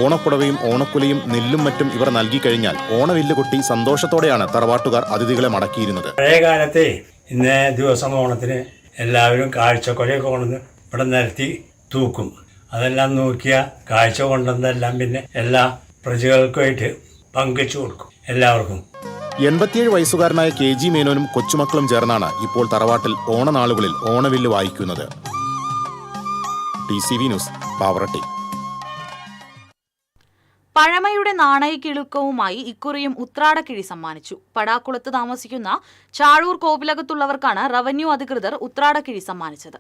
ഓണപ്പുടവയും ഓണക്കുലയും നെല്ലും മറ്റും ഇവർ നൽകി കഴിഞ്ഞാൽ ഓണവില്ല് കൊട്ടി സന്തോഷത്തോടെയാണ് തറവാട്ടുകാർ അതിഥികളെ മടക്കിയിരുന്നത്. പഴയ കാലത്തെ ഇന്നേ ദിവസം ഓണത്തിന് എല്ലാവരും കാഴ്ചക്കൊലയൊക്കെ കൊണ്ടുവന്ന് ഇവിടെ നിരത്തി തൂക്കും. അതെല്ലാം നോക്കിയ കാഴ്ച കൊണ്ടുവന്നെല്ലാം പിന്നെ എല്ലാ പ്രജകൾക്കുമായിട്ട് പങ്കുവെച്ചു കൊടുക്കും എല്ലാവർക്കും. 87 വയസ്സുകാരനായ KG മേനോനും കൊച്ചുമക്കളും ചേർന്നാണ് ഇപ്പോൾ തറവാട്ടിൽ ഓണനാളുകളിൽ ഓണവില്ല് വായിക്കുന്നത്. TCV news, Pavaratti. പഴമയുടെ നാണയക്കിളുക്കവുമായി ഇക്കുറിയും ഉത്രാടക്കിഴി സമ്മാനിച്ചു. പടാക്കുളത്ത് താമസിക്കുന്ന ചാഴൂർ കോവിലകത്തുള്ളവർക്കാണ് റവന്യൂ അധികൃതർ ഉത്രാടക്കിഴി സമ്മാനിച്ചത്.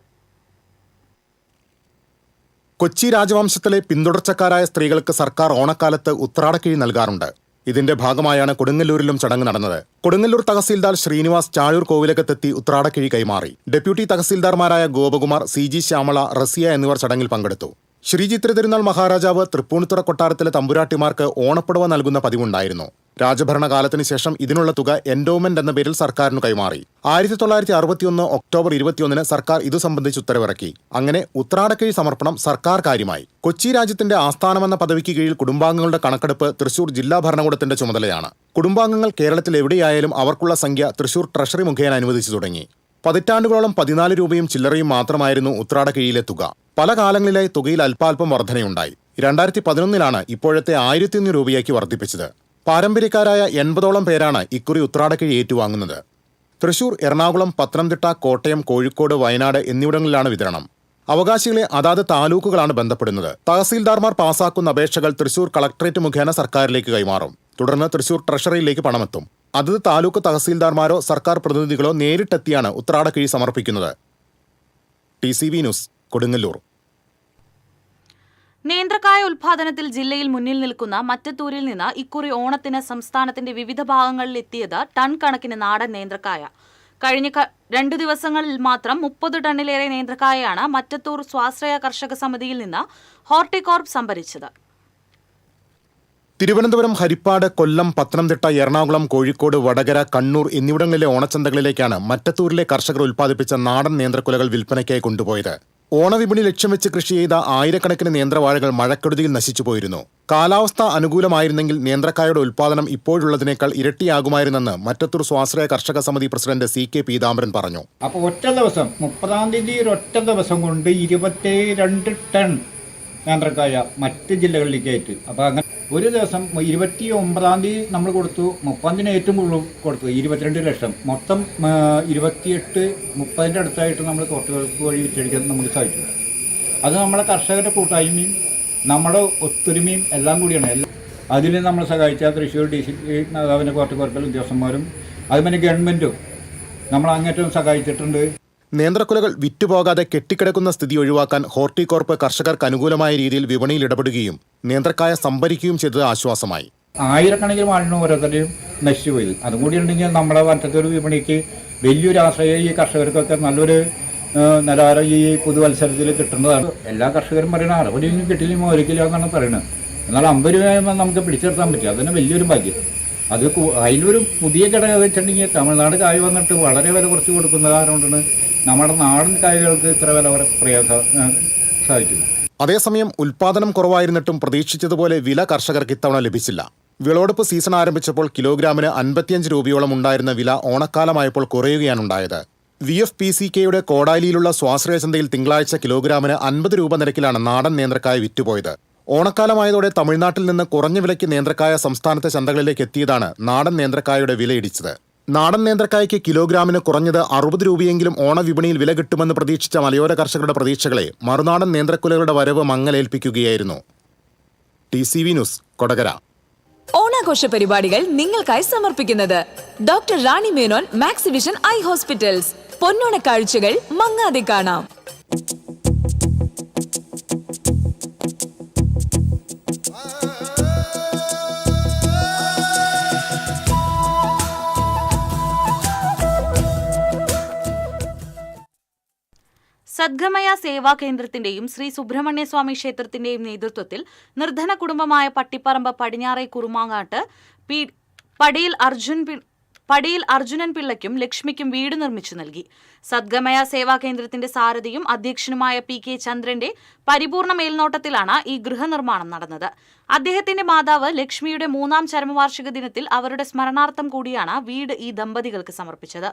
കൊച്ചി രാജവംശത്തിലെ പിന്തുടർച്ചക്കാരായ സ്ത്രീകൾക്ക് സർക്കാർ ഓണക്കാലത്ത് ഉത്രാടക്കിഴി നൽകാറുണ്ട്. ഇതിന്റെ ഭാഗമായാണ് കൊടുങ്ങല്ലൂരിലും ചടങ്ങ് നടന്നത്. കൊടുങ്ങല്ലൂർ തഹസീൽദാർ ശ്രീനിവാസ് ചാഴൂർ കോവിലകത്തെത്തി ഉത്രാടക്കിഴി കൈമാറി. ഡെപ്യൂട്ടി തഹസീൽദാർമാരായ ഗോപകുമാർ, CG ശ്യാമള, റസിയ എന്നിവർ ചടങ്ങിൽ പങ്കെടുത്തു. ശ്രീചിത്ര തിരുനാൾ മഹാരാജാവ് തൃപ്പൂണിത്തുറ കൊട്ടാരത്തിലെ തമ്പുരാട്ടിമാർക്ക് ഓണപ്പുടവ നൽകുന്ന പതിവുണ്ടായിരുന്നു. രാജഭരണകാലത്തിന് ശേഷം ഇതിനുള്ള തുക എൻഡോമെന്റ് എന്ന പേരിൽ സർക്കാരിന് കൈമാറി. 1961 ഒക്ടോബർ 21 സർക്കാർ ഇതു സംബന്ധിച്ച് ഉത്തരവിറക്കി. അങ്ങനെ ഉത്രാടക്കിഴി സമർപ്പണം സർക്കാർ കാര്യമായി. കൊച്ചി രാജ്യത്തിന്റെ ആസ്ഥാനമെന്ന പദവിക്ക് കീഴിൽ കുടുംബാംഗങ്ങളുടെ കണക്കെടുപ്പ് തൃശൂർ ജില്ലാ ഭരണകൂടത്തിന്റെ ചുമതലയാണ്. കുടുംബാംഗങ്ങൾ കേരളത്തിൽ എവിടെയായാലും അവർക്കുള്ള സംഖ്യ തൃശൂർ ട്രഷറി മുഖേന അനുവദിച്ചു തുടങ്ങി. പതിറ്റാണ്ടുകളോളം 14 രൂപയും ചില്ലറയും മാത്രമായിരുന്നു ഉത്രാടക്കിഴിയിലെ തുക. പല കാലങ്ങളിലായി തുകയിൽ അല്പാൽപ്പം വർധനയുണ്ടായി. 2011 ഇപ്പോഴത്തെ 1100 രൂപയാക്കി വർദ്ധിപ്പിച്ചത്. പാരമ്പര്യക്കാരായ 80ഓളം പേരാണ് ഇക്കുറി ഉത്രാടക്കിഴി ഏറ്റുവാങ്ങുന്നത്. തൃശൂർ, എറണാകുളം, പത്തനംതിട്ട, കോട്ടയം, കോഴിക്കോട്, വയനാട് എന്നിവിടങ്ങളിലാണ് വിതരണം. അവകാശികളെ അതാത് താലൂക്കുകളാണ് ബന്ധപ്പെടുന്നത്. തഹസീൽദാർമാർ പാസാക്കുന്ന അപേക്ഷകൾ തൃശൂർ കളക്ടറേറ്റ് മുഖേന സർക്കാരിലേക്ക് കൈമാറും. തുടർന്ന് തൃശൂർ ട്രഷറിയിലേക്ക് പണമെത്തും. അതത് താലൂക്ക് തഹസീൽദാർമാരോ സർക്കാർ പ്രതിനിധികളോ നേരിട്ടെത്തിയാണ് ഉത്രാടക്കിഴി സമർപ്പിക്കുന്നത്. TCV news, Kodungallur. നേന്ത്രക്കായ ഉൽപാദനത്തിൽ ജില്ലയിൽ മുന്നിൽ നിൽക്കുന്ന മറ്റത്തൂരിൽ നിന്ന് ഇക്കുറി ഓണത്തിന് സംസ്ഥാനത്തിന്റെ വിവിധ ഭാഗങ്ങളിൽ എത്തിയത് ടൺ കണക്കിന് നാടൻ നേന്ത്രക്കായ. കഴിഞ്ഞ 2 ദിവസങ്ങളിൽ മാത്രം 30 ടണ്ണിലേറെ നേന്ത്രക്കായയാണ് മറ്റത്തൂർ സ്വാശ്രയ കർഷക സമിതിയിൽ നിന്ന് ഹോർട്ടികോർപ്പ് സംഭരിച്ചത്. തിരുവനന്തപുരം, ഹരിപ്പാട്, കൊല്ലം, പത്തനംതിട്ട, എറണാകുളം, കോഴിക്കോട്, വടകര, കണ്ണൂർ എന്നിവിടങ്ങളിലെ ഓണച്ചന്തകളിലേക്കാണ് മറ്റത്തൂരിലെ കർഷകർ ഉൽപ്പാദിപ്പിച്ച നാടൻ നേന്ത്രക്കുലകൾ വിൽപ്പനയ്ക്കായി കൊണ്ടുപോയത്. ഓണവിപണി ലക്ഷ്യം വെച്ച് കൃഷി ചെയ്ത ആയിരക്കണക്കിന് നേന്ത്രവാഴകൾ മഴക്കെടുതിയിൽ നശിച്ചുപോയിരുന്നു. കാലാവസ്ഥ അനുകൂലമായിരുന്നെങ്കിൽ നേന്ത്രക്കായുടെ ഉൽപ്പാദനം ഇപ്പോഴുള്ളതിനേക്കാൾ ഇരട്ടിയാകുമായിരുന്നെന്ന് മറ്റത്തൂർ സ്വാശ്രയ കർഷക സമിതി പ്രസിഡന്റ് CK പീതാംബരൻ പറഞ്ഞു. അപ്പോൾ ഒറ്റ ദിവസം 30-ാം തീയതി ഒറ്റ ദിവസം കൊണ്ട് 22 ടൺ നേന്ത്രക്കായ മറ്റ് ജില്ലകളിലേക്കായിട്ട്. അപ്പോൾ അങ്ങനെ ഒരു ദിവസം 29-ാം തീയതി നമ്മൾ കൊടുത്തു, 30-ാം തീയതി ഏറ്റവും കൂടുതൽ കൊടുത്തു 22 ലക്ഷം. മൊത്തം 28-30ൻ്റെ അടുത്തായിട്ട് നമ്മൾ കോർട്ടുകൾക്ക് വഴി വിറ്റഴിക്കാൻ നമുക്ക് സാധിച്ചു. അത് നമ്മളെ കർഷകരുടെ കൂട്ടായ്മയും നമ്മുടെ ഒത്തൊരുമയും എല്ലാം കൂടിയാണ്. അതിൽ നമ്മൾ സഹായിച്ച തൃശ്ശൂർ DC പിന്നെ കോർട്ട് കോർക്കൽ ഉദ്യോഗസ്ഥന്മാരും അതുപോലെ ഗവൺമെൻറ്റും നമ്മൾ അങ്ങേറ്റവും സഹായിച്ചിട്ടുണ്ട്. നേന്ത്രക്കുലകൾ വിറ്റുപോകാതെ കെട്ടിക്കിടക്കുന്ന സ്ഥിതി ഒഴിവാക്കാൻ ഹോർട്ടികോർപ്പ് കർഷകർക്ക് അനുകൂലമായ രീതിയിൽ വിപണിയിൽ ഇടപെടുകയും നേന്ത്രക്കായ സംഭരിക്കുകയും ചെയ്തത് ആശ്വാസമായി. ആയിരക്കണക്കിന് ആളിനും ഓരോരുത്തരെയും നശിച്ചു പോയത്. അതും കൂടി ഉണ്ടെങ്കിൽ നമ്മുടെ മറ്റത്തൊരു വിപണിക്ക് വലിയൊരു ആശ്രയം ഈ കർഷകർക്കൊക്കെ നല്ലൊരു നിലവാരം ഈ പുതുവത്സരത്തിൽ കിട്ടുന്നതാണ്. എല്ലാ കർഷകരും പറയുന്നത് 60 രൂപയും കിട്ടിയില്ലെങ്കിൽ ഒരിക്കലും എന്നാണ് പറയുന്നത്. എന്നാൽ 50 രൂപ നമുക്ക് പിടിച്ചെടുത്താൻ പറ്റും. അതിന് വലിയൊരു ഭാഗ്യം. അത് അതിലൊരു പുതിയ ഘടകം വെച്ചിട്ടുണ്ടെങ്കിൽ തമിഴ്നാട് കായ് വന്നിട്ട് വളരെ വില കുറച്ച് കൊടുക്കുന്ന കാരണം കൊണ്ടാണ് നമ്മുടെ നാടൻ കായകൾക്ക് ഇത്ര വില സാധിച്ചത്. അതേസമയം ഉൽപാദനം കുറവായിരുന്നിട്ടും പ്രതീക്ഷിച്ചതുപോലെ വില കർഷകർക്ക് ഇത്തവണ ലഭിച്ചില്ല. വിളവെടുപ്പ് സീസൺ ആരംഭിച്ചപ്പോൾ കിലോഗ്രാമിന് 55 രൂപയോളം ഉണ്ടായിരുന്ന വില ഓണക്കാലമായപ്പോൾ കുറയുകയാണുണ്ടായത്. VFPCKയുടെ കോടാലിയിലുള്ള സ്വാശ്രയ ചന്തയിൽ തിങ്കളാഴ്ച കിലോഗ്രാമിന് 50 രൂപ നിരക്കിലാണ് നാടൻ നേന്ത്രക്കായ വിറ്റുപോയത്. ഓണക്കാലമായതോടെ തമിഴ്നാട്ടിൽ നിന്ന് കുറഞ്ഞ വിലയ്ക്ക് നേന്ത്രക്കായ സംസ്ഥാനത്തെ ചന്തകളിലേക്ക് എത്തിയതാണ് നാടൻ നേന്ത്രക്കായയുടെ വില ഇടിച്ചത്. നാടൻ നേന്ത്രക്കായ്ക്ക് കിലോഗ്രാമിന് കുറഞ്ഞത് 60 രൂപയെങ്കിലും ഓണവിപണിയിൽ വില കിട്ടുമെന്ന് പ്രതീക്ഷിച്ച മലയോര കർഷകരുടെ പ്രതീക്ഷകളെ മറുനാടൻ നേന്ത്രക്കുലകളുടെ വരവ് മങ്ങലേൽപ്പിക്കുകയായിരുന്നു. TCV news, Kodakara. ഓണാഘോഷ പരിപാടികൾ നിങ്ങൾക്കായി സമർപ്പിക്കുന്നത് doctor Rani Menon Maxivision eye hospitals. പൊന്നോണ കാഴ്ചകൾ മങ്ങാതെ കാണാം. സദ്ഗമയ സേവാ കേന്ദ്രത്തിന്റെയും ശ്രീ സുബ്രഹ്മണ്യസ്വാമി ക്ഷേത്രത്തിന്റെയും നേതൃത്വത്തിൽ നിർധന കുടുംബമായ പട്ടിപ്പറമ്പ് പടിഞ്ഞാറേ കുറുമാങ്ങാട്ട് പടിയിൽ അർജുനൻ പിള്ളയ്ക്കും ലക്ഷ്മിക്കും വീട് നിർമ്മിച്ചു നൽകി. സദ്ഗമയ സേവാ കേന്ദ്രത്തിന്റെ സാരഥിയും അധ്യക്ഷനുമായ PK ചന്ദ്രന്റെ പരിപൂർണ മേൽനോട്ടത്തിലാണ് ഈ ഗൃഹനിർമ്മാണം നടന്നത്. അദ്ദേഹത്തിന്റെ മാതാവ് ലക്ഷ്മിയുടെ 3ാം ചരമവാർഷിക ദിനത്തിൽ അവരുടെ സ്മരണാർത്ഥം കൂടിയാണ് വീട് ഈ ദമ്പതികൾക്ക് സമർപ്പിച്ചത്.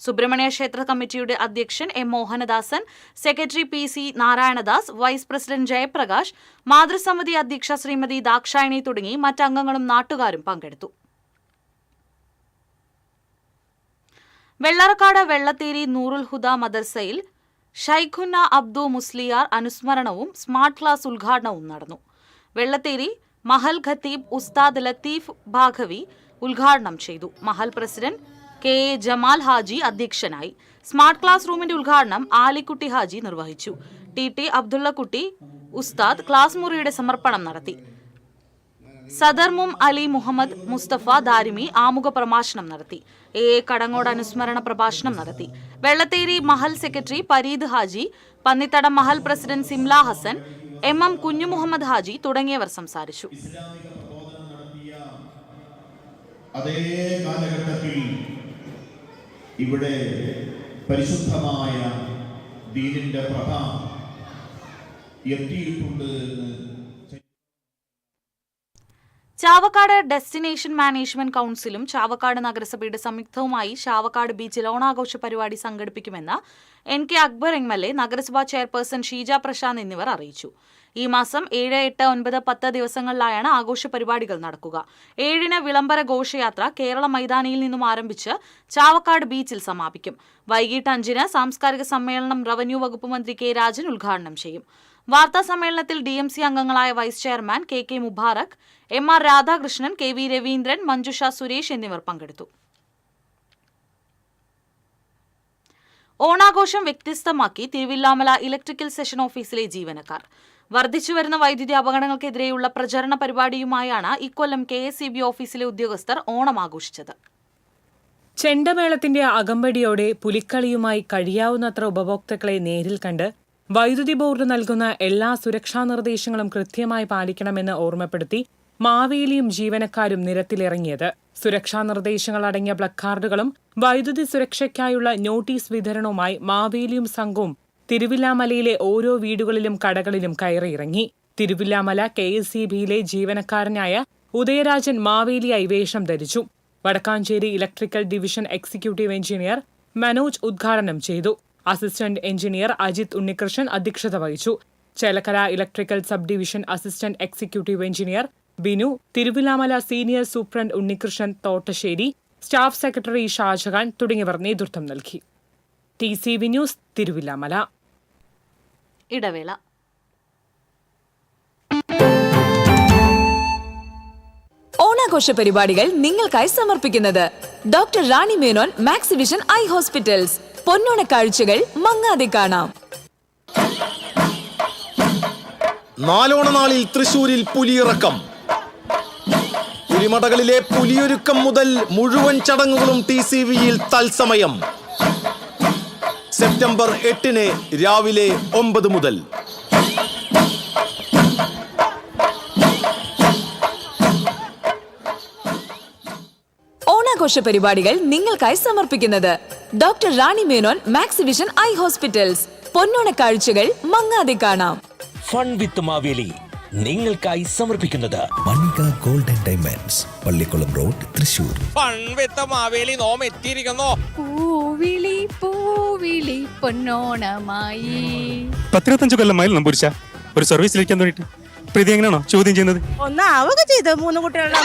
സുബ്രഹ്മണ്യ ക്ഷേത്ര കമ്മിറ്റിയുടെ അധ്യക്ഷൻ M. Mohanadasan, secretary PC. Narayanadas, vice president Jayaprakash, മാതൃസമിതി അധ്യക്ഷ ശ്രീമതി ദാക്ഷായണി തുടങ്ങി മറ്റംഗങ്ങളും നാട്ടുകാരും പങ്കെടുത്തു. വെള്ളറക്കാട് വെള്ളത്തേരി നൂറുൽ ഹുദ മദർസയിൽ ഷൈഖുന്ന അബ്ദു മുസ്ലിയാർ അനുസ്മരണവും സ്മാർട്ട് ക്ലാസ് ഉദ്ഘാടനവും നടന്നു. വെള്ളത്തേരി മഹൽ ഖത്തീബ് ഉസ്താദ് ലത്തീഫ് ഭാഗവി ഉദ്ഘാടനം ചെയ്തു. മഹൽ പ്രസിഡന്റ് KA ജമാൽ ഹാജി അധ്യക്ഷനായി. സ്മാർട്ട് ക്ലാസ് റൂമിന്റെ ഉദ്ഘാടനം ആലിക്കുട്ടി ഹാജി നിർവഹിച്ചു. TT അബ്ദുള്ളക്കുട്ടി ഉസ്താദ് ക്ലാസ് മുറിയുടെ സമർപ്പണം നടത്തി. സദർമും അലി മുഹമ്മദ് മുസ്തഫ ദാരിമി ആമുഖ പ്രഭാഷണം നടത്തി. AA കടങ്ങോട് അനുസ്മരണ പ്രഭാഷണം നടത്തി. Vellatheri Mahal secretary Pareed Haji, Pannithadam Mahal president Simla Hasan, MM Kunju Muhammad Haji തുടങ്ങിയവർ സംസാരിച്ചു. അതേ കാലഘട്ടത്തിൽ ഇവിടെ പരിശുദ്ധമായ ദീനിന്റെ പ്രഭ എത്തിയിട്ടുണ്ട്. ചാവക്കാട് ഡെസ്റ്റിനേഷൻ മാനേജ്മെന്റ് കൌൺസിലും ചാവക്കാട് നഗരസഭയുടെ സംയുക്തവുമായി ചാവക്കാട് ബീച്ചിൽ ഓണാഘോഷ പരിപാടി സംഘടിപ്പിക്കുമെന്ന് NK അക്ബർ MLA, നഗരസഭാ ചെയർപേഴ്സൺ ഷീജ പ്രശാന്ത് എന്നിവർ അറിയിച്ചു. ഈ മാസം 7, 8, 9, 10 ദിവസങ്ങളിലായാണ് ആഘോഷ പരിപാടികൾ നടക്കുക. 7-ന് വിളംബര ഘോഷയാത്ര കേരള മൈതാനിയിൽ നിന്നും ആരംഭിച്ച് ചാവക്കാട് ബീച്ചിൽ സമാപിക്കും. വൈകിട്ട് 5-ന് സാംസ്കാരിക സമ്മേളനം റവന്യൂ വകുപ്പ് മന്ത്രി K. രാജൻ ഉദ്ഘാടനം ചെയ്യും. വാർത്താ സമ്മേളനത്തിൽ DMC അംഗങ്ങളായ vice chairman KK Mubarak, MR Radhakrishnan, KV Raveendran, Manjusha Suresh എന്നിവർ പങ്കെടുത്തു. ഓണാഘോഷം വ്യത്യസ്തമാക്കി തിരുവില്ലാമല ഇലക്ട്രിക്കൽ സെഷൻ ഓഫീസിലെ ജീവനക്കാർ. വർദ്ധിച്ചുവരുന്ന വൈദ്യുതി അപകടങ്ങൾക്കെതിരെയുള്ള പ്രചരണ പരിപാടിയുമായാണ് ഇക്കൊല്ലം KSEB ഓഫീസിലെ ഉദ്യോഗസ്ഥർ ഓണം ആഘോഷിച്ചത്. ചെണ്ടമേളത്തിന്റെ അകമ്പടിയോടെ പുലിക്കളിയുമായി കഴിയാവുന്നത്ര ഉപഭോക്താക്കളെ നേരിൽ കണ്ട് വൈദ്യുതി ബോർഡ് നൽകുന്ന എല്ലാ സുരക്ഷാ നിർദ്ദേശങ്ങളും കൃത്യമായി പാലിക്കണമെന്ന് ഓർമ്മപ്പെടുത്തി മാവേലിയും ജീവനക്കാരും നിരത്തിലിറങ്ങിയത്. സുരക്ഷാ നിർദ്ദേശങ്ങൾ അടങ്ങിയ പ്ലക്കാർഡുകളും വൈദ്യുതി സുരക്ഷയ്ക്കായുള്ള നോട്ടീസ് വിതരണവുമായി മാവേലിയും സംഘവും തിരുവില്ലാമലയിലെ ഓരോ വീടുകളിലും കടകളിലും കയറിയിറങ്ങി. തിരുവില്ലാമല KSEBയിലെ ജീവനക്കാരനായ ഉദയരാജൻ മാവേലിയായി വേഷം ധരിച്ചു. Vadakkanchery electrical division executive engineer Manoj ഉദ്ഘാടനം ചെയ്തു. അസിസ്റ്റന്റ് എഞ്ചിനീയർ അജിത് ഉണ്ണികൃഷ്ണൻ അധ്യക്ഷത വഹിച്ചു. Chelakkara electrical sub division assistant executive engineer Binu, Thiruvilwamala senior superintendent Unnikrishnan Thottassery, staff secretary Shajahan തുടങ്ങിയവർ നേതൃത്വം നൽകി. TCV news, Thiruvilwamala. ഇടവേള. ഓണാഘോഷ പരിപാടികൾ നിങ്ങൾക്കായി സമർപ്പിക്കുന്നത് doctor Rani Menon Maxivision eye hospitals. പൊന്നോണ കാഴ്ചകൾ മങ്ങാതെ കാണാം. നാലോണനാളിൽ തൃശൂരിൽ പുലിയിറക്കം. പുലിമടകളിലെ പുലിയൊരുക്കം മുതൽ മുഴുവൻ ചടങ്ങുകളും TCVയിൽ തത്സമയം. സെപ്റ്റംബർ 8 രാവിലെ 9 മുതൽ. ഓണാഘോഷ പരിപാടികൾ നിങ്ങൾക്കായി സമർപ്പിക്കുന്നത് doctor Rani Menon Maxivision eye hospitals. പൊന്നോണ കാഴ്ചകൾ മങ്ങാതെ കാണാം. ഫൺ വിത്ത് മാവേലി നിങ്ങൾക്കായി സമർപ്പിക്കുന്നത് Manika golden diamonds, Pallikkulam road, Thrissur. Fun with Maveli നോം എത്തിയിരിക്കുന്നു. പൂവിളി പൂവിളി പൊന്നോണമായി. 15 കൊല്ലമായി നമ്പൂരിച്ച ഒരു സർവീസിലിരിക്കാൻ വേണ്ടിട്ട് പ്രീതി എങ്ങനെയാണോ ചോദ്യം ചെയ്യുന്നത്? ഒന്നാവുക ചെയ്ത് 3 കുട്ടികളുടെ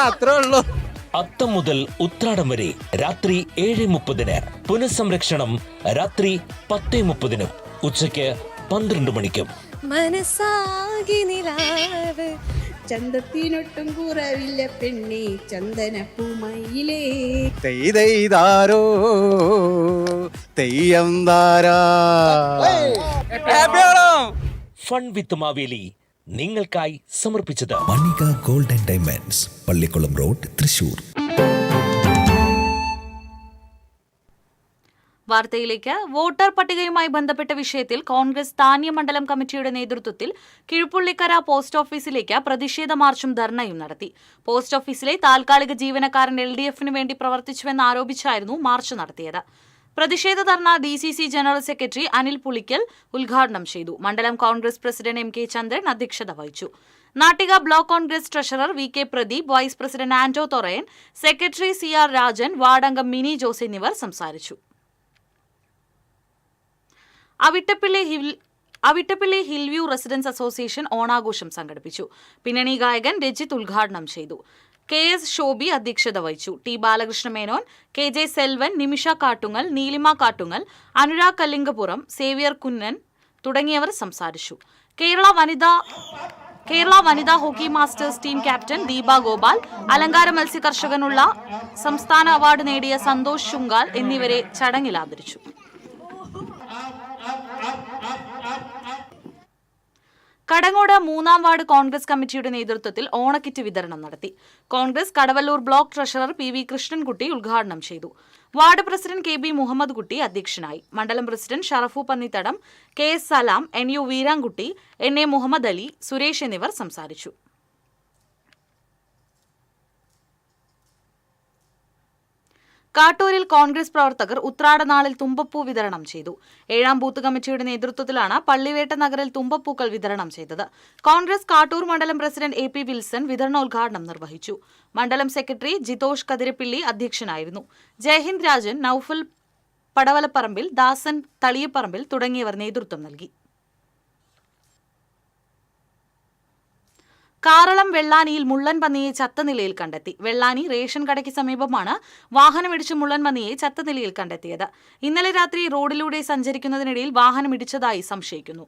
അത്രേ ഉള്ളൂ. അത്തം മുതൽ ഉത്രാടം വരെ രാത്രി 7:30, പുനഃസംരക്ഷണം രാത്രി 10:30, ഉച്ചയ്ക്ക് 12 മണിക്കും. മനസ്സാകി നിലാവ് ചന്തത്തിനൊട്ടും കുറവില്ല പെണ്ണി ചന്ദനപ്പൂമയിലേ. തെയ്താരോ തെയ്യം താരാ. ഫൺ വിത്ത് മാവേലി നിങ്ങൾക്കായി സമർപ്പിച്ചത് Manika golden diamonds, Pallikkulam road, Thrissur. വാർത്തയിലേക്ക്. വോട്ടർ പട്ടികയുമായി ബന്ധപ്പെട്ട വിഷയത്തിൽ കോൺഗ്രസ് താന്യ മണ്ഡലം കമ്മിറ്റിയുടെ നേതൃത്വത്തിൽ കിഴുപ്പുള്ളിക്കര പോസ്റ്റ് ഓഫീസിലേക്ക് പ്രതിഷേധ മാർച്ചും ധർണയും നടത്തി. പോസ്റ്റ് ഓഫീസിലെ താൽക്കാലിക ജീവനക്കാരൻ LDFന് വേണ്ടി പ്രവർത്തിച്ചുവെന്ന് ആരോപിച്ചായിരുന്നു മാർച്ച് നടത്തിയത്. പ്രതിഷേധ ധർണ DCC general secretary Anil Pulikkal ഉദ്ഘാടനം ചെയ്തു. മണ്ഡലം കോൺഗ്രസ് പ്രസിഡന്റ് MK ചന്ദ്രൻ അധ്യക്ഷത വഹിച്ചു. Nattika block Congress treasurer VK Pradeep, vice president Anto Thorayan, secretary CR Rajan, വാർഡംഗം മിനി ജോസ് എന്നിവർ സംസാരിച്ചു. അവിട്ടപ്പിള്ളി ഹിൽവ്യൂ റെസിഡൻസ് അസോസിയേഷൻ ഓണാഘോഷം സംഘടിപ്പിച്ചു. പിന്നണി ഗായകൻ രജിത് ഉദ്ഘാടനം ചെയ്തു. KS ശോഭി അധ്യക്ഷത വഹിച്ചു. T ബാലകൃഷ്ണ മേനോൻ, KJ സെൽവൻ, നിമിഷ കാട്ടുങ്ങൽ, നീലിമ കാട്ടുങ്ങൽ, അനുരാഗ് കല്ലിംഗപുറം, സേവിയർ കുന്നൻ തുടങ്ങിയവർ സംസാരിച്ചു. കേരള വനിതാ hockey masters team captain Deepa Gopal, അലങ്കാര മത്സ്യ കർഷകനുള്ള സംസ്ഥാന അവാർഡ് നേടിയ സന്തോഷ് ശുങ്കാൽ എന്നിവരെ ചടങ്ങിൽ ആദരിച്ചു. കടങ്ങോട് 3-ാം വാർഡ് കോൺഗ്രസ് കമ്മിറ്റിയുടെ നേതൃത്വത്തിൽ ഓണക്കിറ്റ് വിതരണം നടത്തി. Congress Kadavallur block treasurer PV Krishnankutty ഉദ്ഘാടനം ചെയ്തു. വാർഡ് പ്രസിഡന്റ് KB മുഹമ്മദ് കുട്ടി അധ്യക്ഷനായി. മണ്ഡലം പ്രസിഡന്റ് ഷറഫു പന്നിത്തടം, KS സലാം, NU വീരാൻകുട്ടി, NA മുഹമ്മദ് അലി, സുരേഷ് എന്നിവർ സംസാരിച്ചു. കാട്ടൂരിൽ കോൺഗ്രസ് പ്രവർത്തകർ ഉത്രാടനാളിൽ തുമ്പപ്പൂ വിതരണം ചെയ്തു. 7-ാം ബൂത്ത് കമ്മിറ്റിയുടെ നേതൃത്വത്തിലാണ് പള്ളിവേട്ട നഗറിൽ തുമ്പപ്പൂക്കൾ വിതരണം ചെയ്തത്. കോൺഗ്രസ് കാട്ടൂർ മണ്ഡലം പ്രസിഡന്റ് AP വിൽസൺ വിതരണോദ്ഘാടനം നിർവഹിച്ചു. മണ്ഡലം സെക്രട്ടറി ജിതോഷ് കതിരപ്പിള്ളി അധ്യക്ഷനായിരുന്നു. ജയഹിന്ദ് രാജൻ, നൌഫൽ പടവലപ്പറമ്പിൽ, ദാസൻ തളിയപ്പറമ്പിൽ തുടങ്ങിയവർ നേതൃത്വം നൽകി. കാറളം വെള്ളാനിയിൽ മുള്ളൻ പന്നിയെ ചത്ത നിലയിൽ കണ്ടെത്തി. വെള്ളാനി റേഷൻ കടയ്ക്ക് സമീപമാണ് വാഹനമിടിച്ച് മുള്ളൻ പന്നിയെ ചത്ത നിലയിൽ കണ്ടെത്തിയത്. ഇന്നലെ രാത്രി റോഡിലൂടെ സഞ്ചരിക്കുന്നതിനിടയിൽ വാഹനമിടിച്ചതായി സംശയിക്കുന്നു.